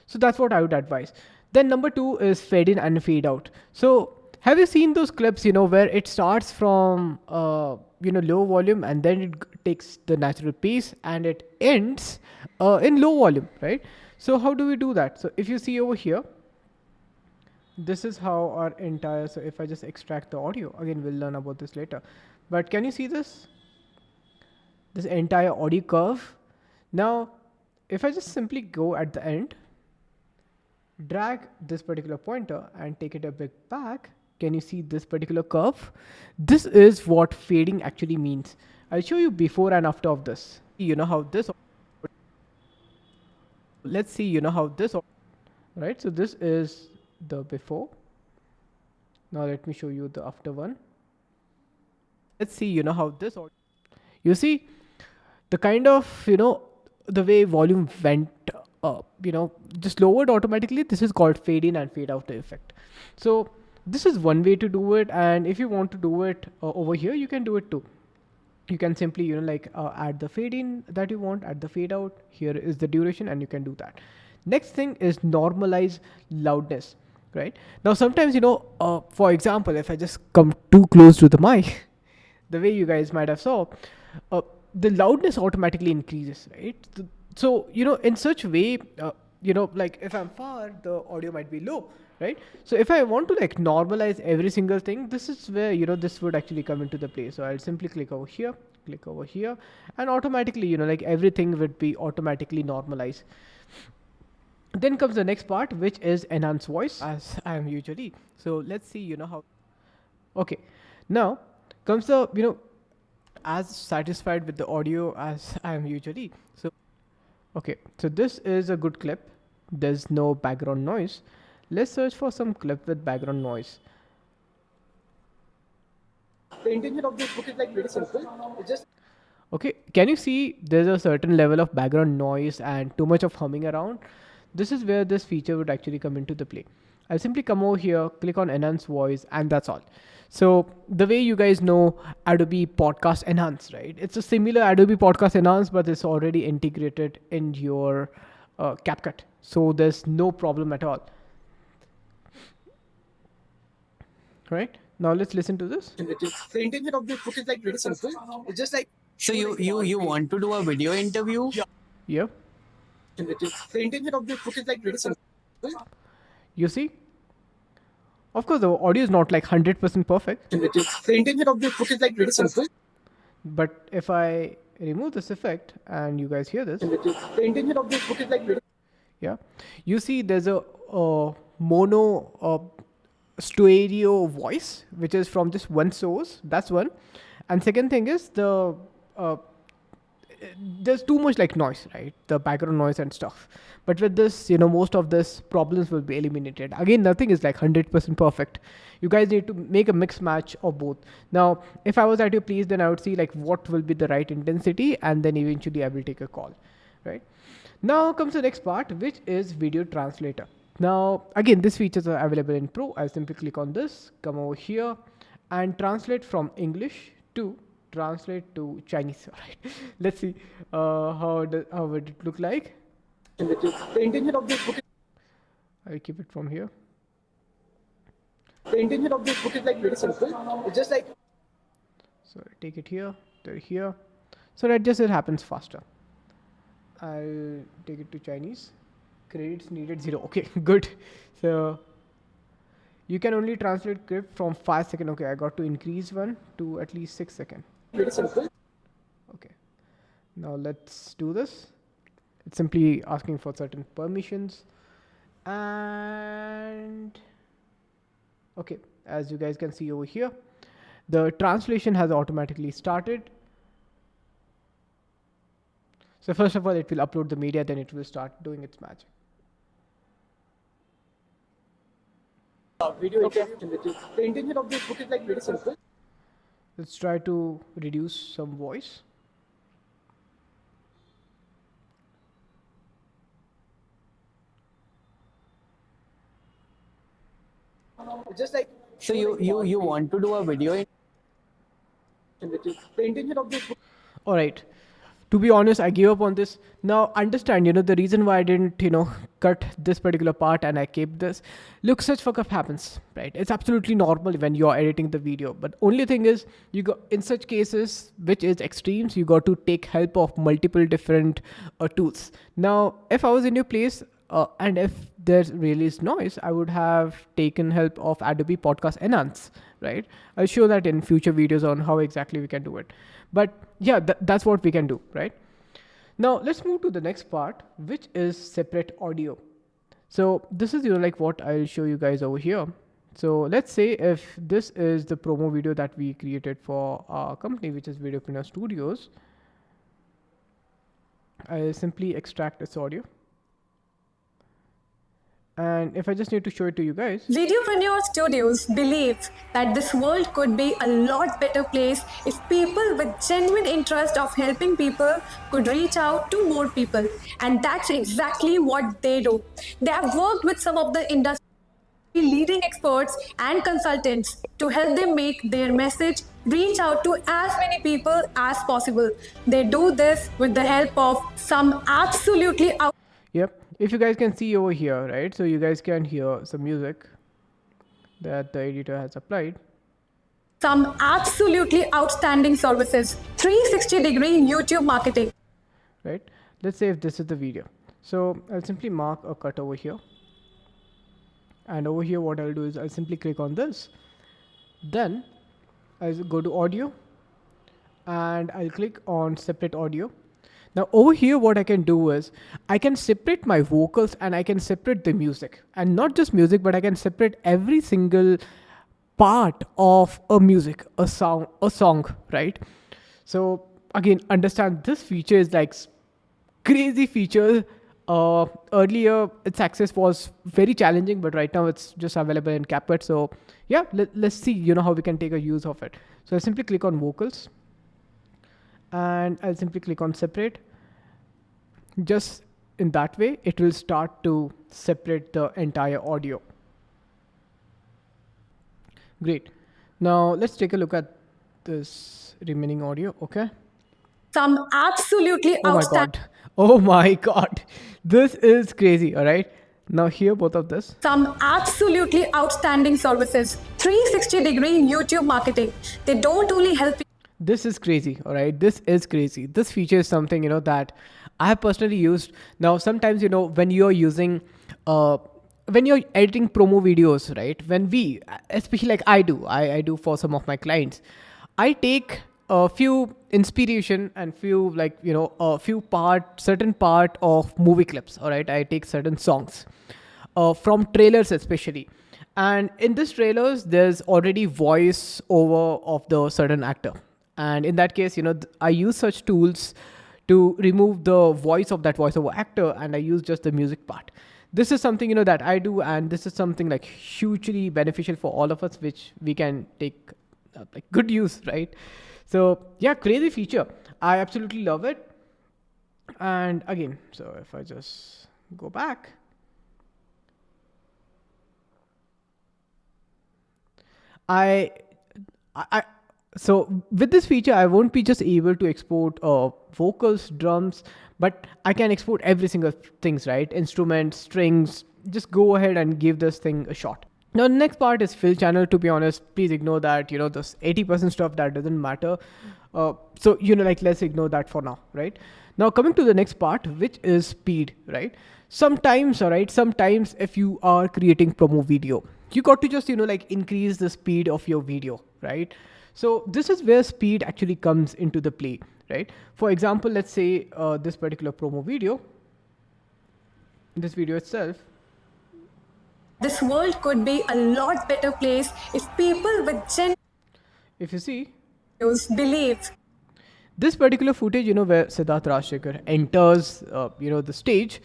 So that's what I would advise. Then number 2 is fade in and fade out. So have you seen those clips, where it starts from, low volume and then it takes the natural pace and it ends in low volume, right? So how do we do that? So if you see over here, this is how our entire, so if I just extract the audio, again, we'll learn about this later. But can you see this? This entire audio curve. Now, if I just simply go at the end, drag this particular pointer and take it a bit back, can you see this particular curve? This is what fading actually means. I'll show you before and after of this. How this, let's see, how this, right? So this is the before. Now let me show you the after one. Let's see, how this, you see the kind of, the way volume went just lowered automatically. This is called fade in and fade out effect. So this is one way to do it, and if you want to do it over here, you can do it too. You can simply add the fade in that you want, add the fade out. Here is the duration, and you can do that. Next thing is normalize loudness, right? Now sometimes for example, if I just come too close to the mic, the way you guys might have saw, the loudness automatically increases, right? So, in such way, if I'm far, the audio might be low, right? So if I want to normalize every single thing, this is where, this would actually come into the play. So I'll simply click over here, and automatically, everything would be automatically normalized. Then comes the next part, which is enhance voice, as I am usually. So let's see, how, okay. Now comes the, as satisfied with the audio as I am usually. So okay, so this is a good clip. There's no background noise. Let's search for some clip with background noise.
The intention of this book is very simple. It's just
okay. Can you see there's a certain level of background noise and too much of humming around? This is where this feature would actually come into the play. I'll simply come over here, click on enhance voice, and that's all. So the way you guys know Adobe Podcast Enhance, right? It's a similar Adobe Podcast Enhance, but it's already integrated in your CapCut. So there's no problem at all. Right? Now let's listen to this.
the intention of this book is very simple. It's just so you want to do a video interview?
Yeah.
The intention of this book is very simple.
You see? Of course, the audio is not like 100% perfect.
The intention of this book is like very simple.
But if I remove this effect and you guys hear this,
The intention of this book is like very
yeah, you see there's a mono stereo voice which is from just one source. That's one. And second thing is there's too much like noise, right? The background noise and stuff. But with this, most of this problems will be eliminated. Again, nothing is like 100% perfect. You guys need to make a mix match of both. Now, if I was at your place, then I would see like what will be the right intensity, and then eventually I will take a call, right? Now comes the next part, which is video translator. Now, again, these features are available in Pro. I'll simply click on this, come over here, and translate from English to translate to Chinese. All right, let's see how would it look like.
the intention of this book is,
I'll keep it from here.
the intention of this book is like very simple. It's just like
So I take it here, to here, so that just it happens faster. I'll take it to Chinese. Credits needed 0. Okay, good. So you can only translate clip from 5 seconds. Okay, I got to increase one to at least 6 seconds.
very simple.
Okay, now let's do this. It's simply asking for certain permissions, and okay, as you guys can see over here, the translation has automatically started. So first of all, it will upload the media, then it will start doing its magic.
Video interview. The intention of this book is like very simple.
Let's try to reduce some voice.
It's just like so you want to do a video. The intention of this book.
All right. To be honest, I gave up on this. Now understand, the reason why I didn't, cut this particular part and I kept this. Look, such fuck up happens, right? It's absolutely normal when you're editing the video. But only thing is, you got in such cases, which is extremes, you got to take help of multiple different tools. Now, if I was in your place, and if there really is noise, I would have taken help of Adobe Podcast Enhance, right? I'll show that in future videos on how exactly we can do it. But yeah, that's what we can do, right? Now let's move to the next part, which is separate audio. So this is like what I'll show you guys over here. So let's say if this is the promo video that we created for our company, which is Videopreneur Studios, I'll simply extract its audio. And if I just need to show it to you guys.
Videopreneur Studios believe that this world could be a lot better place if people with genuine interest of helping people could reach out to more people. And that's exactly what they do. They have worked with some of the industry leading experts and consultants to help them make their message reach out to as many people as possible. They do this with the help of some absolutely
Yep. If you guys can see over here, right? So you guys can hear some music that the editor has applied.
some absolutely outstanding services. 360-degree YouTube marketing.
Right? Let's say if this is the video. So I'll simply mark a cut over here. And over here, what I'll do is I'll simply click on this. Then I'll go to audio and I'll click on separate audio. Now over here, what I can do is I can separate my vocals and I can separate the music, and not just music, but I can separate every single part of a music, a song, right? So again, understand this feature is like crazy feature. Earlier its access was very challenging, but right now it's just available in CapCut. So yeah, let's see, how we can take a use of it. So I simply click on vocals and I'll simply click on separate. Just in that way, it will start to separate the entire audio. Great. Now let's take a look at this remaining audio. Okay.
Some absolutely outstanding.
Oh my God. This is crazy. All right. Now hear both of this.
Some absolutely outstanding services. 360-degree YouTube marketing. They don't only help you.
This is crazy. All right. This is crazy. This feature is something, that I have personally used. Now, sometimes, when you're using when you're editing promo videos, right? When we, especially like I do for some of my clients, I take a few inspiration and few certain part of movie clips. All right, I take certain songs from trailers especially, and in these trailers there's already voice over of the certain actor, and in that case, I use such tools to remove the voice of that voiceover actor, and I use just the music part. This is something that I do, and this is something like hugely beneficial for all of us, which we can take like good use, right? So yeah, crazy feature. I absolutely love it. And again, so if I just go back, I so with this feature, I won't be just able to export vocals, drums, but I can export every single things, right? Instruments, strings. Just go ahead and give this thing a shot. Now, the next part is fill channel. To be honest, please ignore that. This 80% stuff that doesn't matter. So let's ignore that for now, right? Now, coming to the next part, which is speed, right? Sometimes, all right, sometimes if you are creating promo video, you got to just increase the speed of your video, right? So this is where speed actually comes into the play, right? For example, let's say this particular promo video, this video itself.
This world could be a lot better place if people with
If you see,
believe
this particular footage, where Siddharth Rajshekhar enters, the stage,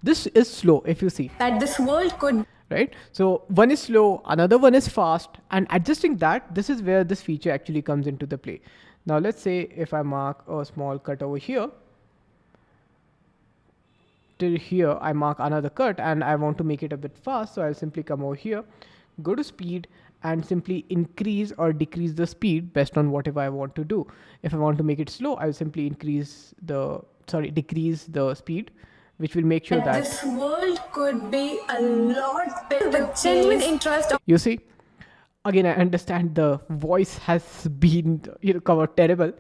this is slow. If you see
that this world could,
right? So one is slow, another one is fast, and adjusting that, this is where this feature actually comes into the play. Now let's say if I mark a small cut over here, till here I mark another cut, and I want to make it a bit fast, so I'll simply come over here, go to speed, and simply increase or decrease the speed based on whatever I want to do. If I want to make it slow, I'll simply decrease the speed, which will make sure that
this world could be a lot better with genuine interest.
You see, again, I understand the voice has been covered terrible.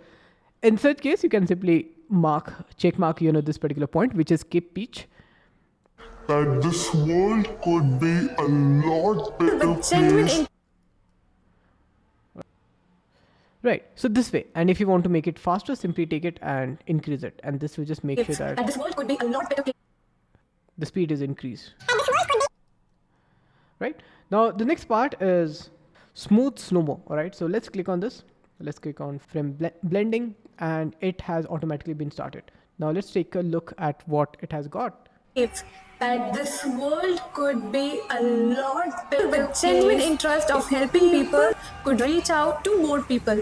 In such case, you can simply check mark this particular point, which is skip pitch.
That this world could be a lot better place.
Right, so this way, and if you want to make it faster, simply take it and increase it, and this will just make sure that
this world could be a lot better place.
the speed is increased. Right, now the next part is smooth slow-mo. All right, so let's click on this. Let's click on frame blending, and it has automatically been started. Now let's take a look at what it has got.
That this world could be a lot better with genuine interest of helping people could reach out to more people.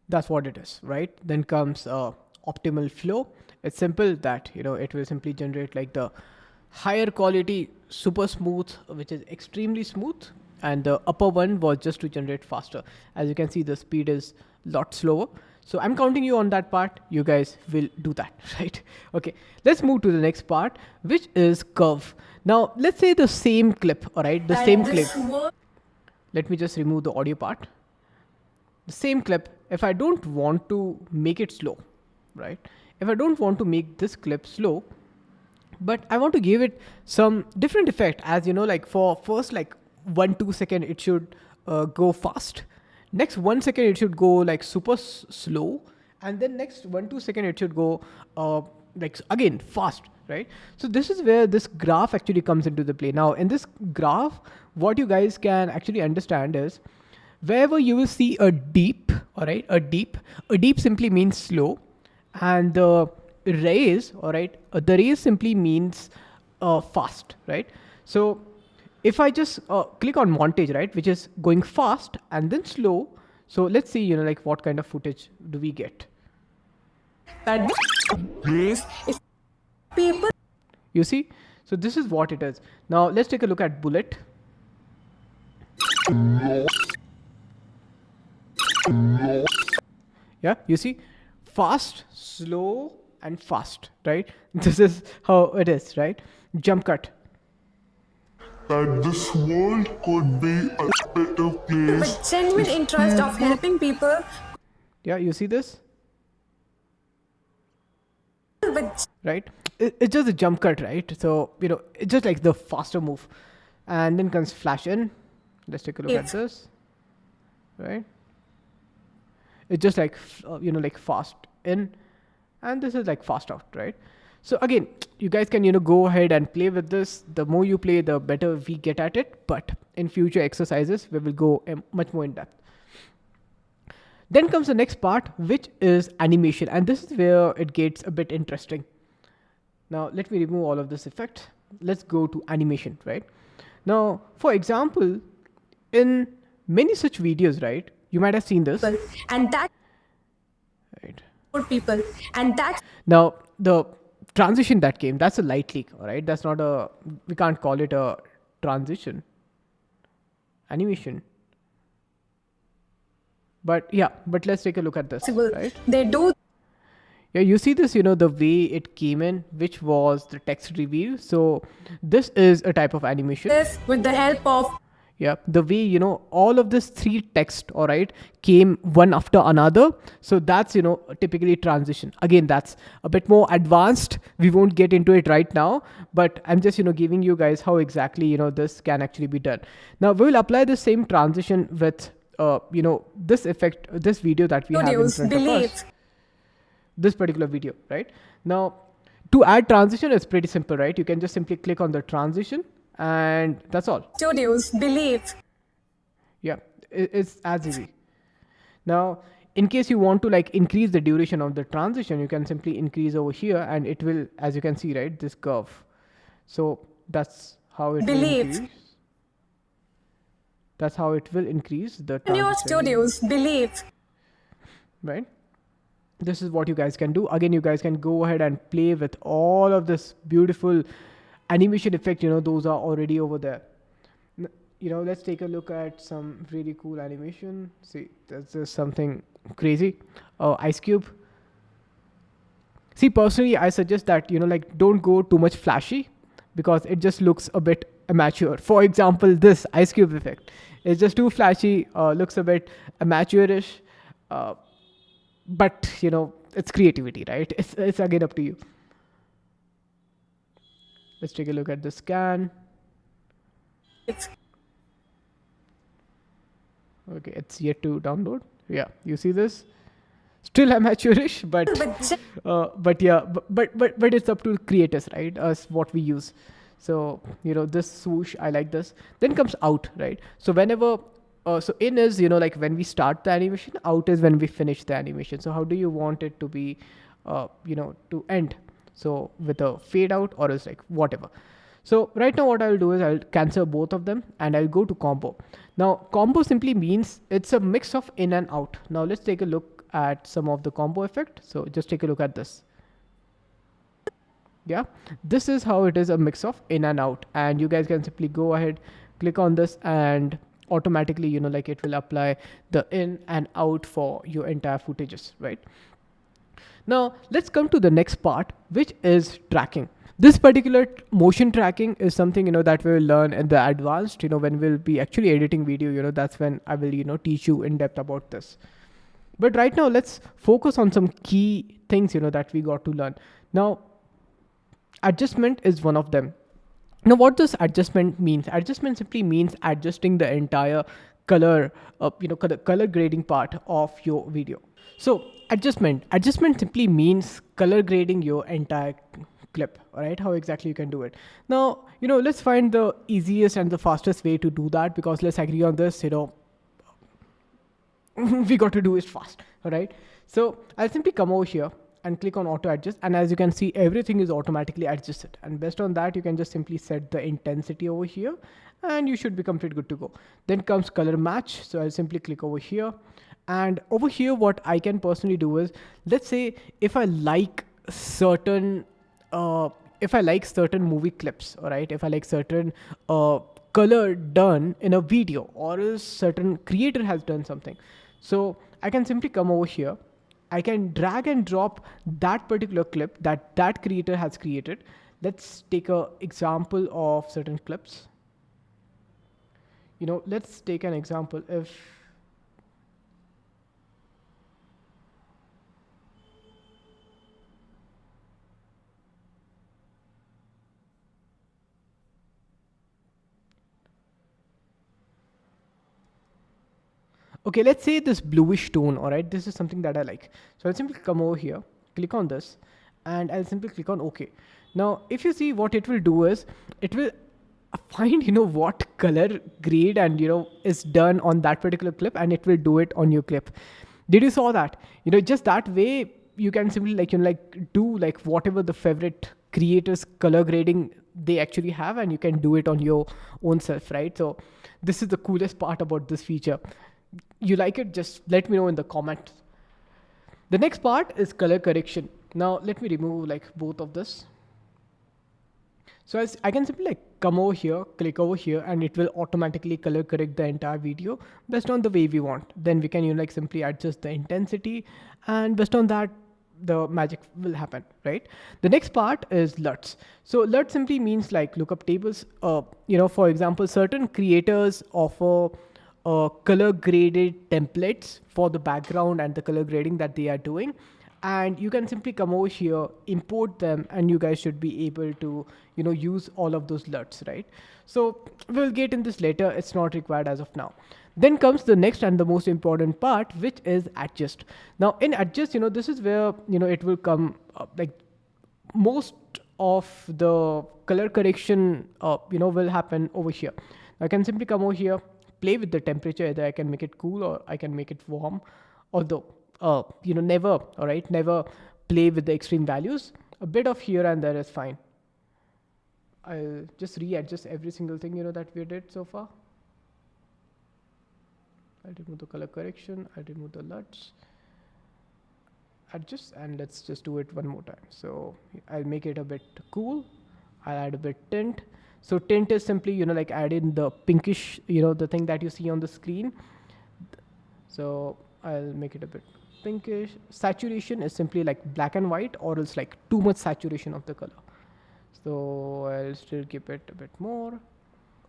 That's what it is, right? Then comes optimal flow. It's simple that it will simply generate like the higher quality super smooth, which is extremely smooth, and the upper one was just to generate faster. As you can see, the speed is a lot slower. So I'm counting you on that part. You guys will do that, right? Okay, let's move to the next part, which is curve. Now, let's say the same clip, all right? The same clip. Let me just remove the audio part. The same clip, if I don't want to make it slow, right? If I don't want to make this clip slow, but I want to give it some different effect, as like for first like 1-2 seconds, it should go fast. Next 1 second, it should go like super slow. And then next 1-2 seconds, it should go like again fast, right? So this is where this graph actually comes into the play. Now in this graph, what you guys can actually understand is wherever you will see a deep, all right, a deep simply means slow. And the raise, all right, the raise simply means fast, right? So if I just click on montage, right, which is going fast and then slow. So let's see, like what kind of footage do we get?
That is people.
You see? So this is what it is. Now let's take a look at bullet. Yeah, you see? Fast, slow, and fast, right? This is how it is, right? Jump cut.
That this world could be a better place.
With genuine interest of helping people.
Yeah, you see this?
with
right? It's just a jump cut, right? So, it's just like the faster move. And then comes flash in. Let's take a look at
Yes.
this, right? It's just like, like fast in, and this is like fast out, right? So again, you guys can, go ahead and play with this. The more you play, the better we get at it. But in future exercises, we will go much more in depth. Then comes the next part, which is animation. And this is where it gets a bit interesting. Now, let me remove all of this effect. Let's go to animation, right? Now, for example, in many such videos, right, you might have seen this,
people, and that
right?
more people, and that's
Now, the transition that came, that's a light leak, all right? That's not we can't call it a transition animation. But yeah, but let's take a look at this,
possible.
right?
They do
Yeah, you see this, the way it came in, which was the text reveal. So this is a type of animation.
this with the help of
Yeah, the way, all of this 3 text, all right, came one after another. So that's, typically transition. Again, that's a bit more advanced. We won't get into it right now, but I'm just, giving you guys how exactly, this can actually be done. Now we will apply the same transition with, this effect, this video that we have in
studios
front of
believe
us. This particular video, right? Now, to add transition, it's pretty simple, right? You can just simply click on the transition and that's all.
studios believe
Yeah, it's as easy. Now, in case you want to like increase the duration of the transition, you can simply increase over here and it will, as you can see, right, this curve. So that's how it will
Believe.
increase. That's how it will increase the
your
transition,
studios believe
right? This is what you guys can do. Again, you guys can go ahead and play with all of this beautiful animation effect. Those are already over there. Let's take a look at some really cool animation. See, that's just something crazy. Ice Cube. See, personally, I suggest that, like don't go too much flashy because it just looks a bit amateur. For example, this Ice Cube effect. It's just too flashy, looks a bit amateurish. But, it's creativity, right? It's again up to you. Let's take a look at the scan. Okay, it's yet to download. Yeah, you see this? Still amateurish, but yeah, but it's up to creators, right? Us what we use. So this swoosh, I like this. Then comes out, right? So whenever so in is like when we start the animation, out is when we finish the animation. So how do you want it to be to end? So with a fade out or is like whatever. So right now what I'll do is I'll cancel both of them and I'll go to combo. Now combo simply means it's a mix of in and out. Now let's take a look at some of the combo effect. So just take a look at this. Yeah, this is how it is, a mix of in and out, and you guys can simply go ahead, click on this and automatically like it will apply the in and out for your entire footages, right? Now let's come to the next part, which is tracking. This particular motion tracking is something that we will learn in the advanced, when we'll be actually editing video, that's when I will teach you in depth about this. But right now let's focus on some key things that we got to learn. Now adjustment is one of them. Now what does adjustment means? Adjustment simply means adjusting the entire color color grading part of your video. So adjustment simply means color grading your entire clip. All right, how exactly you can do it. Now let's find the easiest and the fastest way to do that, because let's agree on this, we got to do it fast. All right, so I'll simply come over here and click on auto adjust, and as you can see, everything is automatically adjusted, and based on that you can just simply set the intensity over here and you should be completely good to go. Then comes color match, so I'll simply click over here, and over here what I can personally do is, let's say if I like certain movie clips, all right, if I like certain color done in a video, or a certain creator has done something, so I can simply come over here, I can drag and drop that particular clip that creator has created. Let's take an example of certain clips. Let's take an example. If Okay, let's say this bluish tone, all right? This is something that I like. So I'll simply come over here, click on this, and I'll simply click on OK. Now, if you see, what it will do is, it will find, what color grade and, is done on that particular clip, and it will do it on your clip. Did you saw that? Just that way, you can simply do whatever the favorite creators color grading they actually have, and you can do it on your own self, right? So this is the coolest part about this feature. You like it, just let me know in the comments. The next part is color correction. Now let me remove both of this. So as I can simply come over here, click over here, and it will automatically color correct the entire video based on the way we want. Then we can simply adjust the intensity, and based on that, the magic will happen, right? The next part is LUTs. So LUT simply means lookup tables. For example, certain creators offer color graded templates for the background and the color grading that they are doing. And you can simply come over here, import them, and you guys should be able to, use all of those LUTs, right? So we'll get in this later. It's not required as of now. Then comes the next and the most important part, which is adjust. Now in adjust, this is where, it will come most of the color correction, will happen over here. I can simply come over here, play with the temperature. Either I can make it cool or I can make it warm. Although, never play with the extreme values. A bit of here and there is fine. I'll just readjust every single thing, that we did so far. I'll remove the color correction. I'll remove the LUTs. Adjust, and let's just do it one more time. So I'll make it a bit cool. I'll add a bit tint. So tint is simply, add in the pinkish, the thing that you see on the screen. So I'll make it a bit pinkish. Saturation is simply black and white, or else too much saturation of the color. So I'll still keep it a bit more.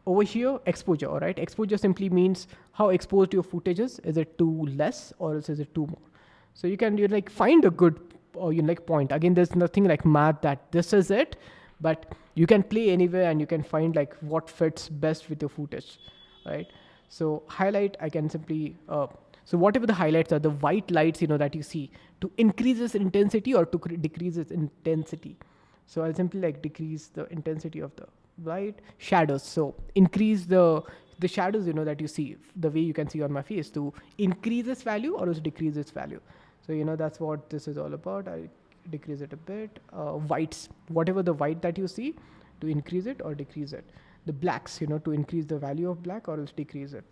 Over here, exposure, all right? Exposure simply means how exposed your footage is. Is it too less, or else is it too more? So you can find a good point. Again, there's nothing math that this is it, but you can play anywhere and you can find what fits best with your footage, right? So highlight, I can simply, so whatever the highlights are, the white lights, that you see, to increase its intensity or to decrease its intensity. So I'll simply decrease the intensity of the light. Shadows, so increase the shadows, that you see, the way you can see on my face, to increase its value or else decrease its value. So that's what this is all about. I decrease it a bit. Whites, whatever the white that you see, to increase it or decrease it. The blacks, to increase the value of black or else decrease it.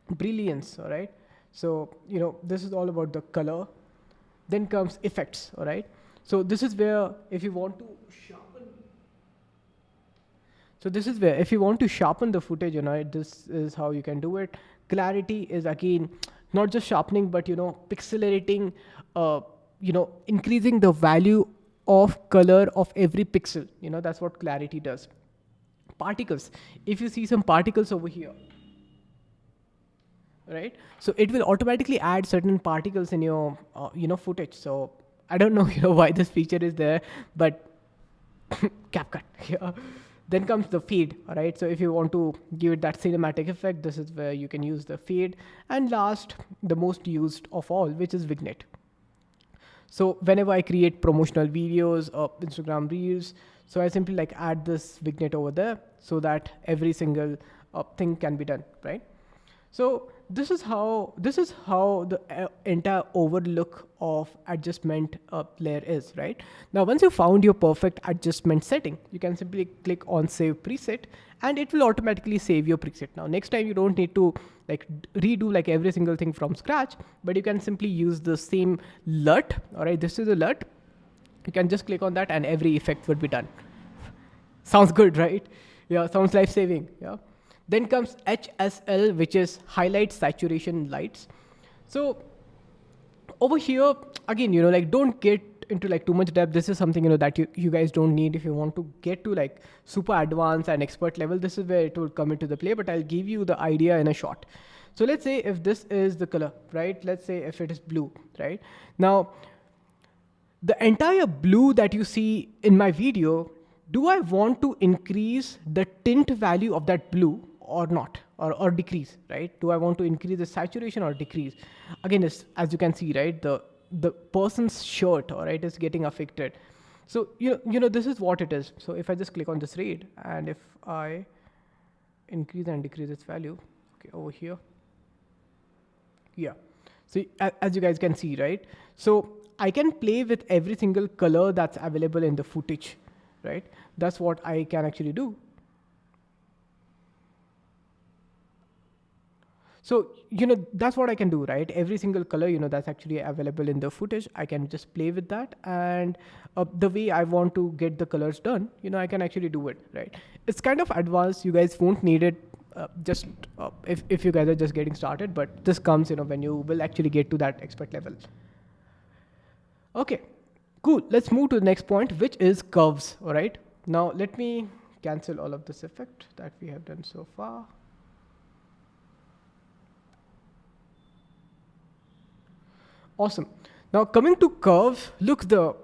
Brilliance, all right? So this is all about the color. Then comes effects, all right? So this is where if you want to sharpen, the footage, this is how you can do it. Clarity is again not just sharpening, but pixelating, increasing the value of color of every pixel. That's what clarity does. Particles, if you see some particles over here, right? So it will automatically add certain particles in your footage. So I don't know why this feature is there, but CapCut. Yeah. Then comes the fade, all right? So if you want to give it that cinematic effect, this is where you can use the fade. And last, the most used of all, which is vignette. So whenever I create promotional videos or Instagram reels, so I simply add this vignette over there so that every single thing can be done, right? So this is how the entire overlook of adjustment layer is, right? Now, once you found your perfect adjustment setting, you can simply click on save preset and it will automatically save your preset. Now, next time you don't need to redo every single thing from scratch, but you can simply use the same LUT. All right, this is a LUT. You can just click on that and every effect would be done. Sounds good, right? Yeah, sounds life-saving. Yeah. Then comes HSL, which is highlight saturation lights. So over here, again, don't get into too much depth. This is something, that you guys don't need. If you want to get to super advanced and expert level, this is where it will come into the play, but I'll give you the idea in a short. So let's say if this is the color, right? Let's say if it is blue, right? Now, the entire blue that you see in my video, do I want to increase the tint value of that blue, or not, or decrease, right? Do I want to increase the saturation or decrease? Again, as you can see, right, the person's shirt, all right, is getting affected. So you know this is what it is. So if I just click on this rate, and if I increase and decrease its value, okay, over here, yeah. So as you guys can see, right? So I can play with every single color that's available in the footage, right? That's what I can actually do. So, that's what I can do, right? Every single color, that's actually available in the footage. I can just play with that. And the way I want to get the colors done, I can actually do it, right? It's kind of advanced. You guys won't need it if you guys are just getting started. But this comes, when you will actually get to that expert level. Okay, cool. Let's move to the next point, which is curves, all right? Now, let me cancel all of this effect that we have done so far. Awesome. Now coming to curves, look, the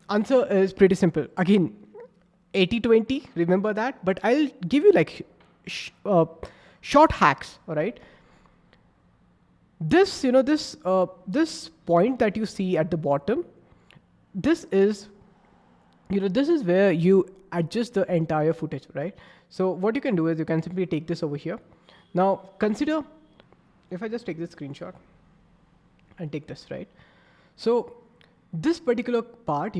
answer is pretty simple. Again, 80-20, remember that, but I'll give you like short hacks, all right? This, this point that you see at the bottom, this is, this is where you adjust the entire footage, right? So what you can do is you can simply take this over here. Now consider, if I just take this screenshot, and take this, right? So this particular part,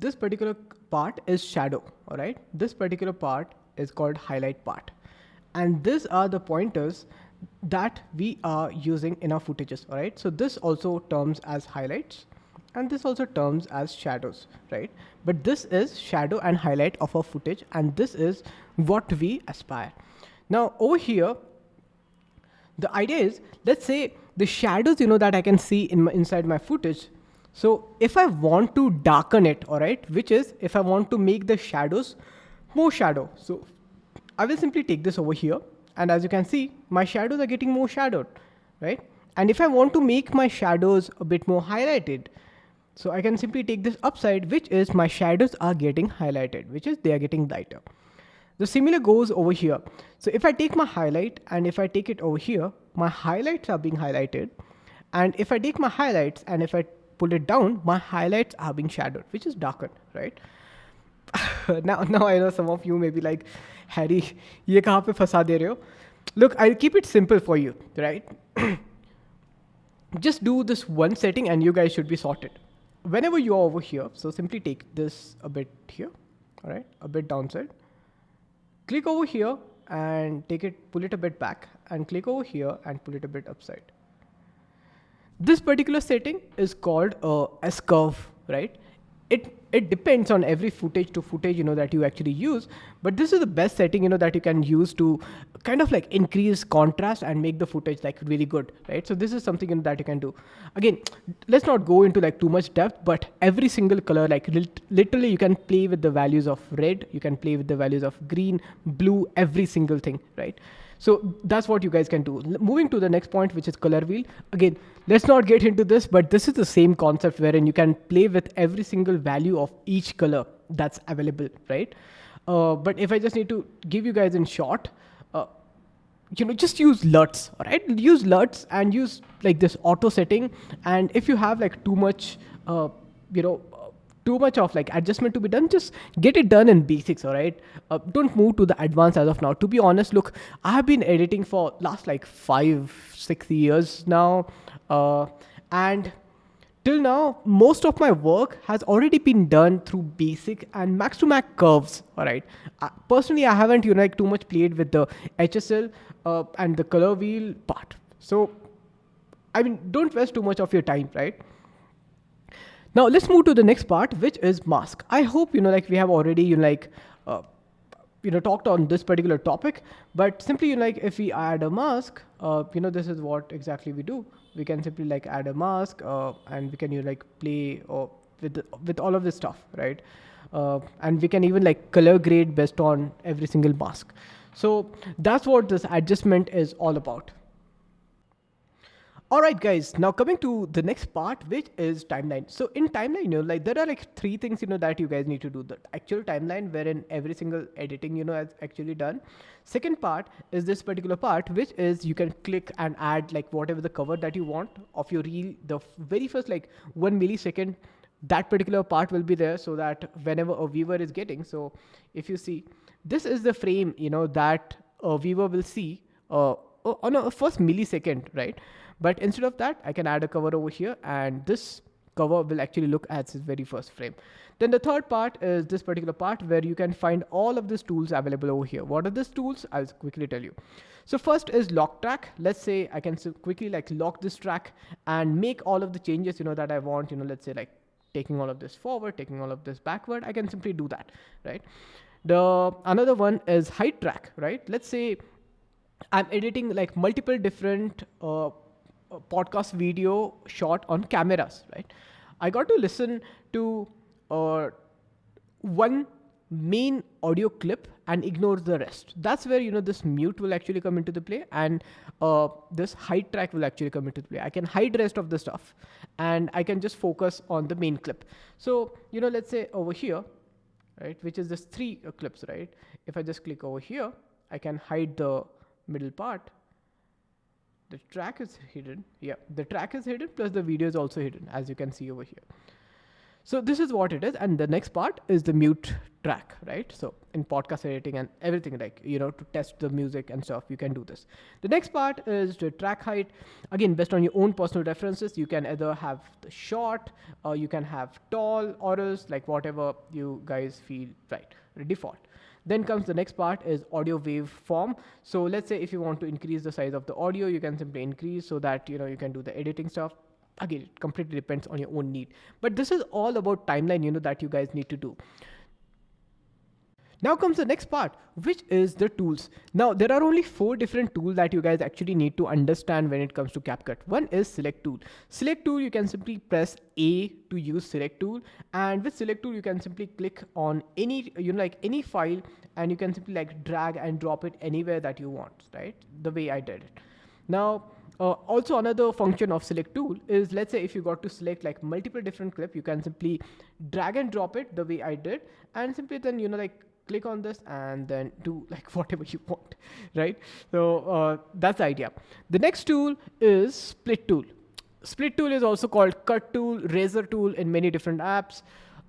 this particular part is shadow, all right? This particular part is called highlight part. And these are the pointers that we are using in our footages, all right? So this also terms as highlights, and this also terms as shadows, right? But this is shadow and highlight of our footage, and this is what we aspire. Now over here, the idea is, let's say the shadows, that I can see inside my footage. So if I want to darken it, all right, which is if I want to make the shadows more shadow. So I will simply take this over here. And as you can see, my shadows are getting more shadowed, right? And if I want to make my shadows a bit more highlighted, so I can simply take this upside, which is my shadows are getting highlighted, which is they are getting lighter. The similar goes over here. So if I take my highlight and if I take it over here, my highlights are being highlighted. And if I take my highlights and if I pull it down, my highlights are being shadowed, which is darkened, right? now I know some of you may be like, Harry, ye kahan pe phasa de rahe ho? Look, I'll keep it simple for you, right? Just do this one setting and you guys should be sorted. Whenever you're over here, so simply take this a bit here, all right? A bit downside. Click over here and pull it a bit back, and click over here and pull it a bit upside. This particular setting is called a S-curve, right? It depends on every footage to footage, that you actually use, but this is the best setting, that you can use to kind of like increase contrast and make the footage like really good, right? So this is something that you can do. Again, let's not go into like too much depth, but every single color, like literally you can play with the values of red, you can play with the values of green, blue, every single thing, right? So that's what you guys can do. Moving to the next point, which is color wheel. Again, let's not get into this, but this is the same concept wherein you can play with every single value of each color that's available, right? But if I just need to give you guys in short, just use LUTs, all right? Use LUTs and use like this auto setting. And if you have like too much, too much of like adjustment to be done, just get it done in basics, all right? Don't move to the advanced as of now. To be honest, look, I have been editing for last like 5-6 years now. And till now, most of my work has already been done through basic and max to max curves, all right? Personally, I haven't, like too much played with the HSL and the color wheel part. So, I mean, don't waste too much of your time, right? Now let's move to the next part, which is mask. I hope, like we have already, talked on this particular topic, but simply, like if we add a mask, this is what exactly we do. We can simply like add a mask and we can, like play with all of this stuff, right? And we can even like color grade based on every single mask. So that's what this adjustment is all about. All right, guys. Now coming to the next part, which is timeline. So in timeline, like there are like three things, that you guys need to do. The actual timeline, wherein every single editing, is actually done. Second part is this particular part, which is you can click and add like whatever the cover that you want of your reel. The very first like 1 millisecond, that particular part will be there, so that whenever a viewer is getting. So if you see, this is the frame, that a viewer will see on a first millisecond, right? But instead of that, I can add a cover over here, and this cover will actually look as its very first frame. Then the third part is this particular part where you can find all of these tools available over here. What are these tools? I'll quickly tell you. So first is lock track. Let's say I can quickly like lock this track and make all of the changes, that I want, let's say like taking all of this forward, taking all of this backward. I can simply do that, right? Another one is hide track, right? Let's say I'm editing like multiple different podcast video shot on cameras, right? I got to listen to one main audio clip and ignore the rest. That's where this mute will actually come into the play, and this hide track will actually come into play. I can hide the rest of the stuff and I can just focus on the main clip. So let's say over here, right, which is this three clips, right? If I just click over here, I can hide the middle part. The track is hidden. Yeah, the track is hidden plus the video is also hidden, as you can see over here. So this is what it is. And the next part is the mute track, right? So in podcast editing and everything, like, to test the music and stuff, you can do this. The next part is the track height. Again, based on your own personal references, you can either have the short, or you can have tall, or else like whatever you guys feel right, the default. Then comes the next part is audio waveform. So let's say if you want to increase the size of the audio, you can simply increase so that, you can do the editing stuff. Again, it completely depends on your own need. But this is all about timeline, that you guys need to do. Now comes the next part, which is the tools. Now there are only 4 different tools that you guys actually need to understand when it comes to CapCut. One is select tool. Select tool, you can simply press A to use select tool, and with select tool you can simply click on any like any file, and you can simply like drag and drop it anywhere that you want, right? The way I did it. Now also another function of select tool is, let's say if you got to select like multiple different clip, you can simply drag and drop it the way I did, and simply then like click on this and then do like whatever you want, right? So that's the idea. The next tool is split tool. Split tool is also called cut tool, razor tool in many different apps.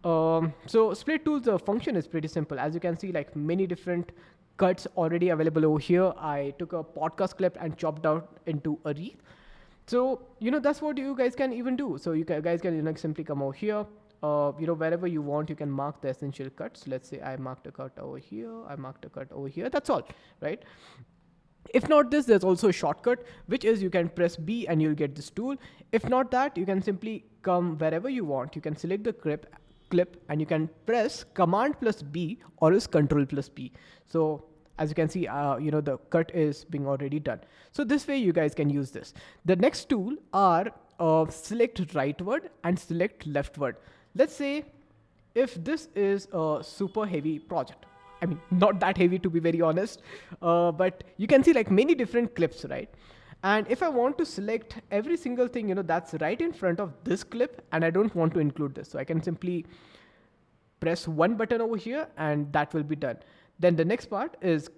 So split tool's function is pretty simple. As you can see, like many different cuts already available over here. I took a podcast clip and chopped out into a reel. So that's what you guys can even do. So you guys can simply come over here. Wherever you want, you can mark the essential cuts. Let's say I marked a cut over here, I marked a cut over here. That's all, right? If not this, there's also a shortcut, which is you can press B and you'll get this tool. If not that, you can simply come wherever you want. You can select the clip and you can press Command plus B or is Control plus B. So as you can see, the cut is being already done. So this way you guys can use this. The next tool are select rightward and select leftward. Let's say if this is a super heavy project. I mean, not that heavy to be very honest, but you can see like many different clips, right? And if I want to select every single thing, that's right in front of this clip, and I don't want to include this. So I can simply press one button over here and that will be done. Then the next part is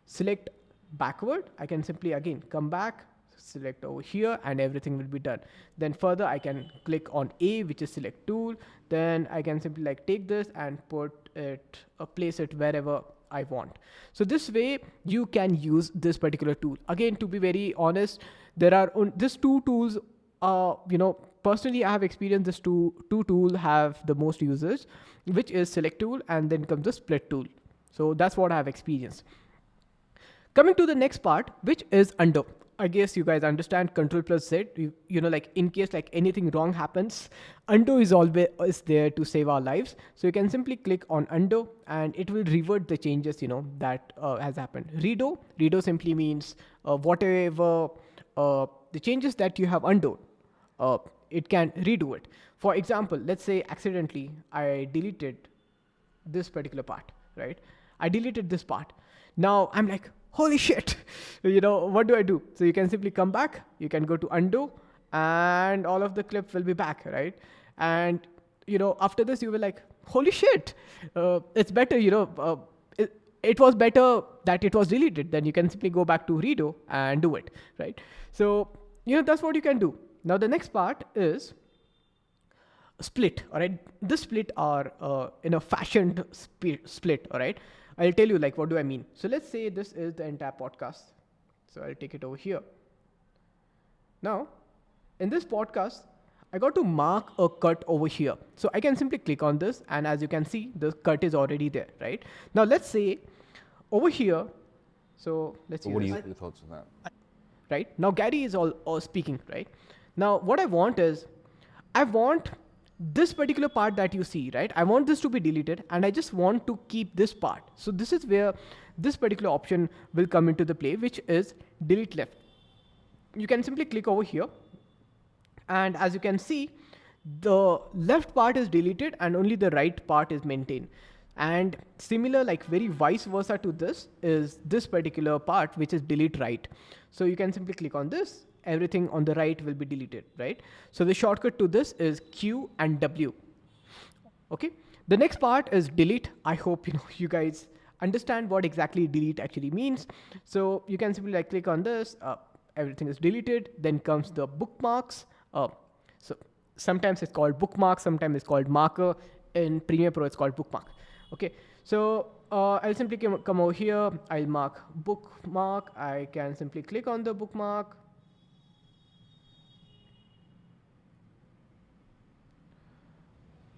select backward. I can simply again come back, select over here, and everything will be done. Then further I can click on A, which is select tool. Then I can simply like take this and put it place it wherever I want. So this way you can use this particular tool. Again, to be very honest, there are these 2 tools. Personally I have experienced this two tool have the most users, which is select tool and then comes the split tool. So that's what I have experienced. Coming to the next part, which is undo. I guess you guys understand Control plus Z. Like in case like anything wrong happens, undo is always there to save our lives. So you can simply click on undo and it will revert the changes, that has happened. Redo simply means whatever the changes that you have undone, it can redo it. For example, let's say accidentally I deleted this particular part, right? I deleted this part. Now I'm like, holy shit, what do I do? So you can simply come back, you can go to undo, and all of the clip will be back, right? And after this you will like, holy shit, it's better, it was better that it was deleted. Then you can simply go back to redo and do it, right? So that's what you can do. Now the next part is split. All right, this split are in a fashioned split. All right, I'll tell you like what do I mean. So let's say this is the entire podcast, so I'll take it over here. Now in this podcast I got to mark a cut over here, so I can simply click on this, and as you can see the cut is already there, right? Now let's say over here, so let's see.
What are your thoughts on that?
Right now Gary is all speaking, right? Now what I want is, I want this particular part that you see, right? I want this to be deleted, and I just want to keep this part. So this is where this particular option will come into the play, which is delete left. You can simply click over here, and as you can see, the left part is deleted and only the right part is maintained. And similar, like very vice versa to this, is this particular part which is delete right. So you can simply click on this, everything on the right will be deleted, right? So the shortcut to this is Q and W. Okay, the next part is delete. I hope you guys understand what exactly delete actually means. So you can simply like click on this, everything is deleted. Then comes the bookmarks. So sometimes it's called bookmark, sometimes it's called marker. In Premiere Pro it's called bookmark. Okay, so I'll simply come over here, I'll mark bookmark. I can simply click on the bookmark,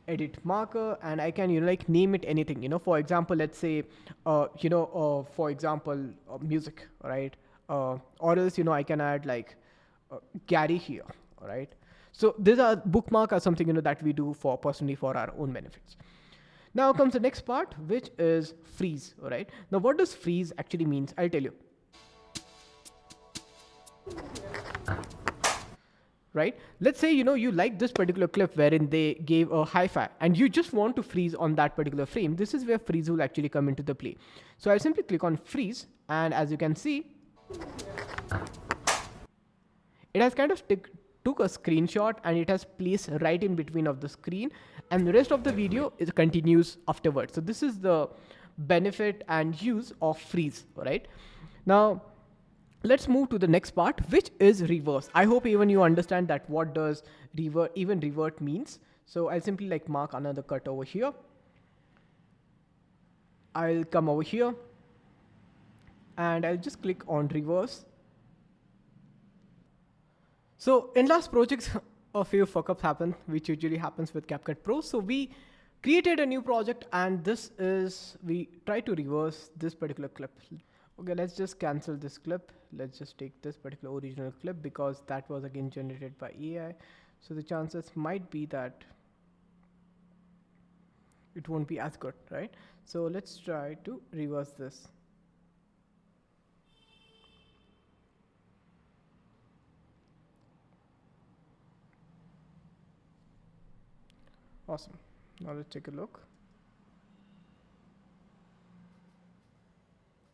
edit marker, and I can like name it anything. For example, let's say for example music, right? Or else I can add like Gary here. All right, so these are bookmark or something that we do for personally for our own benefits. Now comes the next part, which is freeze. All right, now what does freeze actually means? I'll tell you. Right, let's say you like this particular clip wherein they gave a hi-fi and you just want to freeze on that particular frame. This is where freeze will actually come into the play. So I'll simply click on freeze, and as you can see, it has kind of took a screenshot and it has placed right in between of the screen, and the rest of the video is continues afterwards. So this is the benefit and use of freeze. All right, now let's move to the next part, which is reverse. I hope even you understand that what does revert means. So I'll simply like mark another cut over here. I'll come over here and I'll just click on reverse. So in last projects, a few fuck-ups happen, which usually happens with CapCut Pro. So we created a new project, and this is, we try to reverse this particular clip. Okay, let's just cancel this clip. Let's just take this particular original clip, because that was again generated by AI. So the chances might be that it won't be as good, right? So let's try to reverse this. Awesome. Now let's take a look.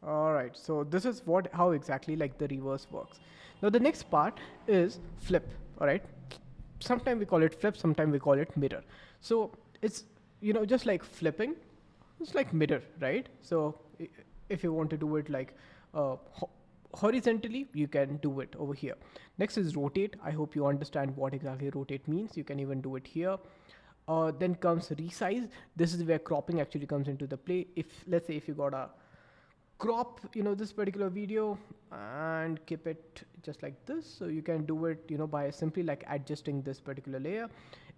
All right, so this is how exactly like the reverse works. Now the next part is flip. All right, sometimes we call it flip, sometimes we call it mirror. So it's just like flipping, it's like mirror, right? So if you want to do it like horizontally, you can do it over here. Next is rotate. I hope you understand what exactly rotate means. You can even do it here. Then comes resize. This is where cropping actually comes into the play. If let's say if you got a crop this particular video and keep it just like this, so you can do it by simply like adjusting this particular layer.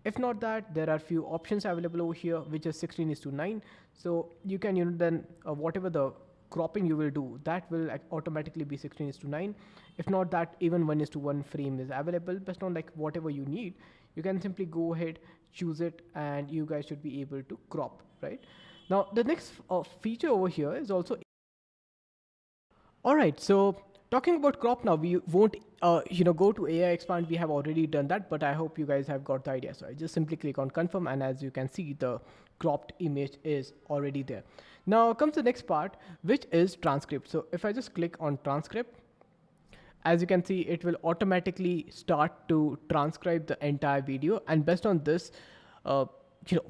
If not that, there are few options available over here, which is 16:9. So you can then whatever the cropping you will do, that will automatically be 16:9. If not that, even 1:1 frame is available. Based on like whatever you need, you can simply go ahead, choose it, and you guys should be able to crop, right? Now the next feature over here is also alright. So talking about crop now, we won't go to AI expand. We have already done that, but I hope you guys have got the idea. So I just simply click on confirm, and as you can see, the cropped image is already there. Now comes the next part, which is transcript. So if I just click on transcript, as you can see, it will automatically start to transcribe the entire video. And based on this,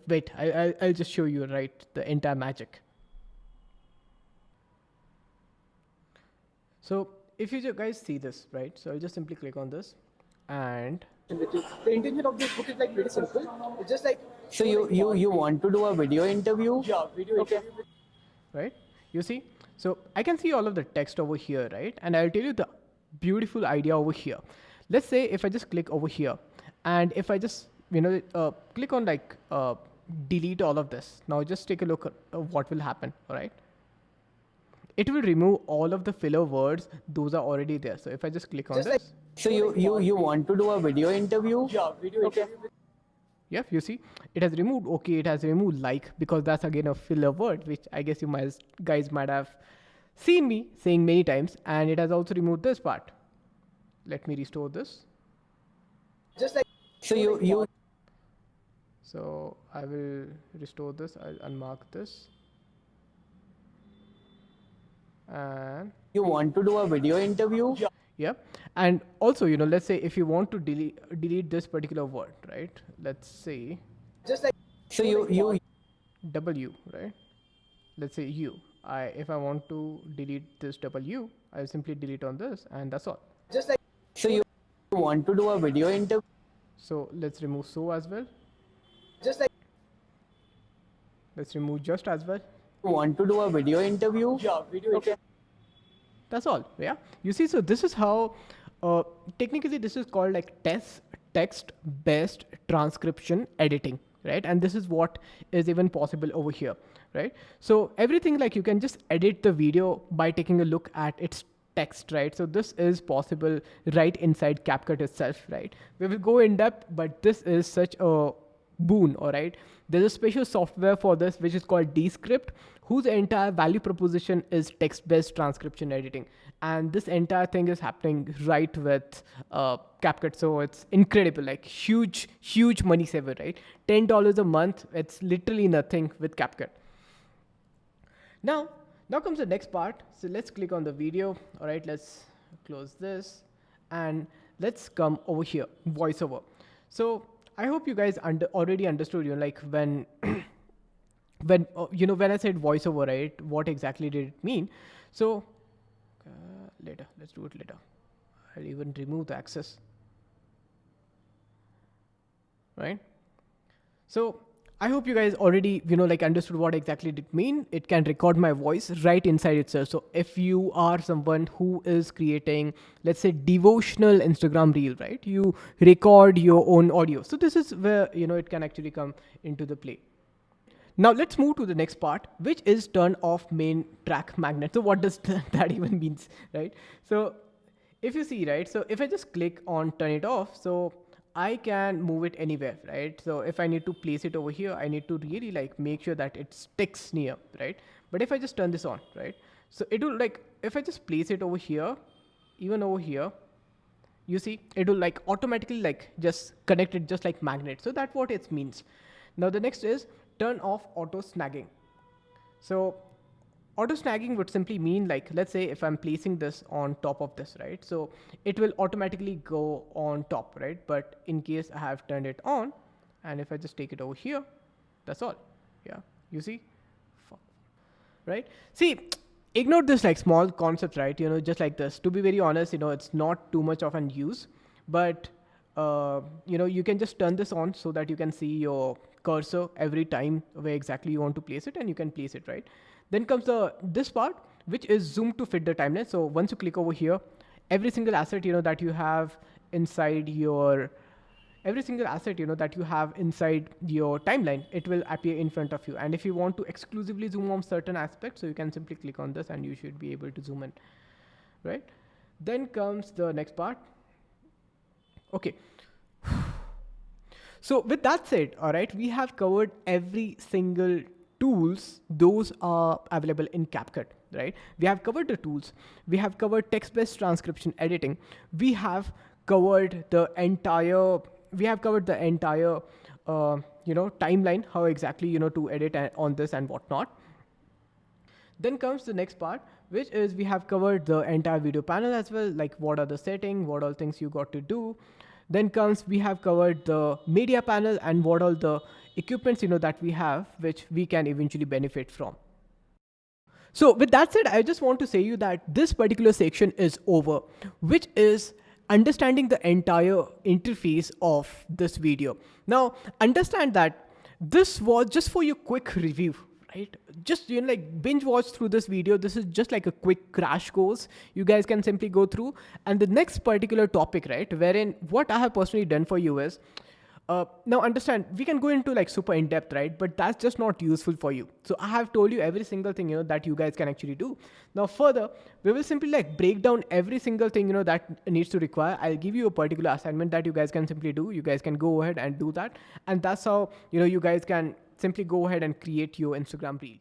wait, I'll just show you, right, the entire magic. So if you guys see this, right, so I'll just simply click on this, and
the intention of this book is like very simple. It's just like, so you want to do a video interview? Yeah, video interview.
Right, you see, so I can see all of the text over here, right, and I'll tell you the beautiful idea over here. Let's say if I just click over here, and if I just click on like delete all of this. Now just take a look at what will happen. All right, it will remove all of the filler words. Those are already there. So if I just click on
just
this,
like, so you want to do a video interview? Yeah, video interview.
Yep, you see, it has removed okay, it has removed like, because that's again a filler word, which I guess you guys might have seen me saying many times. And it has also removed this part. Let me restore this.
Just like, so
so I will restore this. I'll unmark this. And
you want to do a video interview?
Yeah, and also, let's say if you want to delete this particular word, right? Let's say
just like, so you
W, right? Let's say U. If I want to delete this W, I'll simply delete on this, and that's all.
Just like, so you want to do a video interview?
So let's remove so as well.
Just like,
let's remove just as well.
You want to do a video interview? Yeah, video interview.
That's all. Yeah, you see, so this is how technically this is called like text based transcription editing, right? And this is what is even possible over here, right? So everything, like, you can just edit the video by taking a look at its text, right? So this is possible right inside CapCut itself, right? We will go in depth, but this is such a boon. All right, there's a special software for this which is called Descript, whose entire value proposition is text-based transcription editing, and this entire thing is happening right with CapCut. So it's incredible, like huge money saver, right? $10 a month, it's literally nothing with CapCut. Now comes the next part. So let's click on the video. All right, let's close this, and let's come over here, voiceover. So I hope you guys already understood, like when when I said voiceover, right, what exactly did it mean? So later, let's do it later. I'll even remove the access, right? So I hope you guys already, understood what exactly did it mean. It can record my voice right inside itself. So if you are someone who is creating, let's say, devotional Instagram reel, right, you record your own audio. So this is where, it can actually come into the play. Now let's move to the next part, which is turn off main track magnet. So what does that even means, right? So if you see, right, so if I just click on turn it off, so I can move it anywhere, right? So if I need to place it over here, I need to really like make sure that it sticks near, right? But if I just turn this on, right, so it will, like, if I just place it over here, even over here, you see, it will like automatically like just connect it just like magnet. So that's what it means. Now the next is turn off auto snagging. So auto snagging would simply mean, like, let's say if I'm placing this on top of this, right, so it will automatically go on top, right? But in case I have turned it on, and if I just take it over here, that's all. Yeah, you see, right? See, ignore this like small concepts, right? Just like this. To be very honest, it's not too much of an use, but you can just turn this on so that you can see your cursor every time where exactly you want to place it, and you can place it, right? Then comes this part, which is zoom to fit the timeline. So once you click over here, every single asset that you have inside your timeline, it will appear in front of you. And if you want to exclusively zoom on certain aspects, so you can simply click on this and you should be able to zoom in, right? Then comes the next part. Okay. So with that said, all right, we have covered every single tools. Those are available in CapCut, right? We have covered the tools. We have covered text-based transcription editing. We have covered the entire timeline, how exactly, to edit on this and whatnot. Then comes the next part, which is we have covered the entire video panel as well, like what are the setting, what all things you got to do. Then comes we have covered the media panel and what all the equipments that we have, which we can eventually benefit from. So with that said, I just want to say you that this particular section is over, which is understanding the entire interface of this video. Now understand that this was just for your quick review, right? Just like binge watch through this video. This is just like a quick crash course you guys can simply go through. And the next particular topic, right, wherein what I have personally done for you is now understand, we can go into like super in depth, right? But that's just not useful for you. So I have told you every single thing, that you guys can actually do. Now further, we will simply like break down every single thing, that needs to require. I'll give you a particular assignment that you guys can simply do. You guys can go ahead and do that. And that's how, you guys can simply go ahead and create your Instagram reel.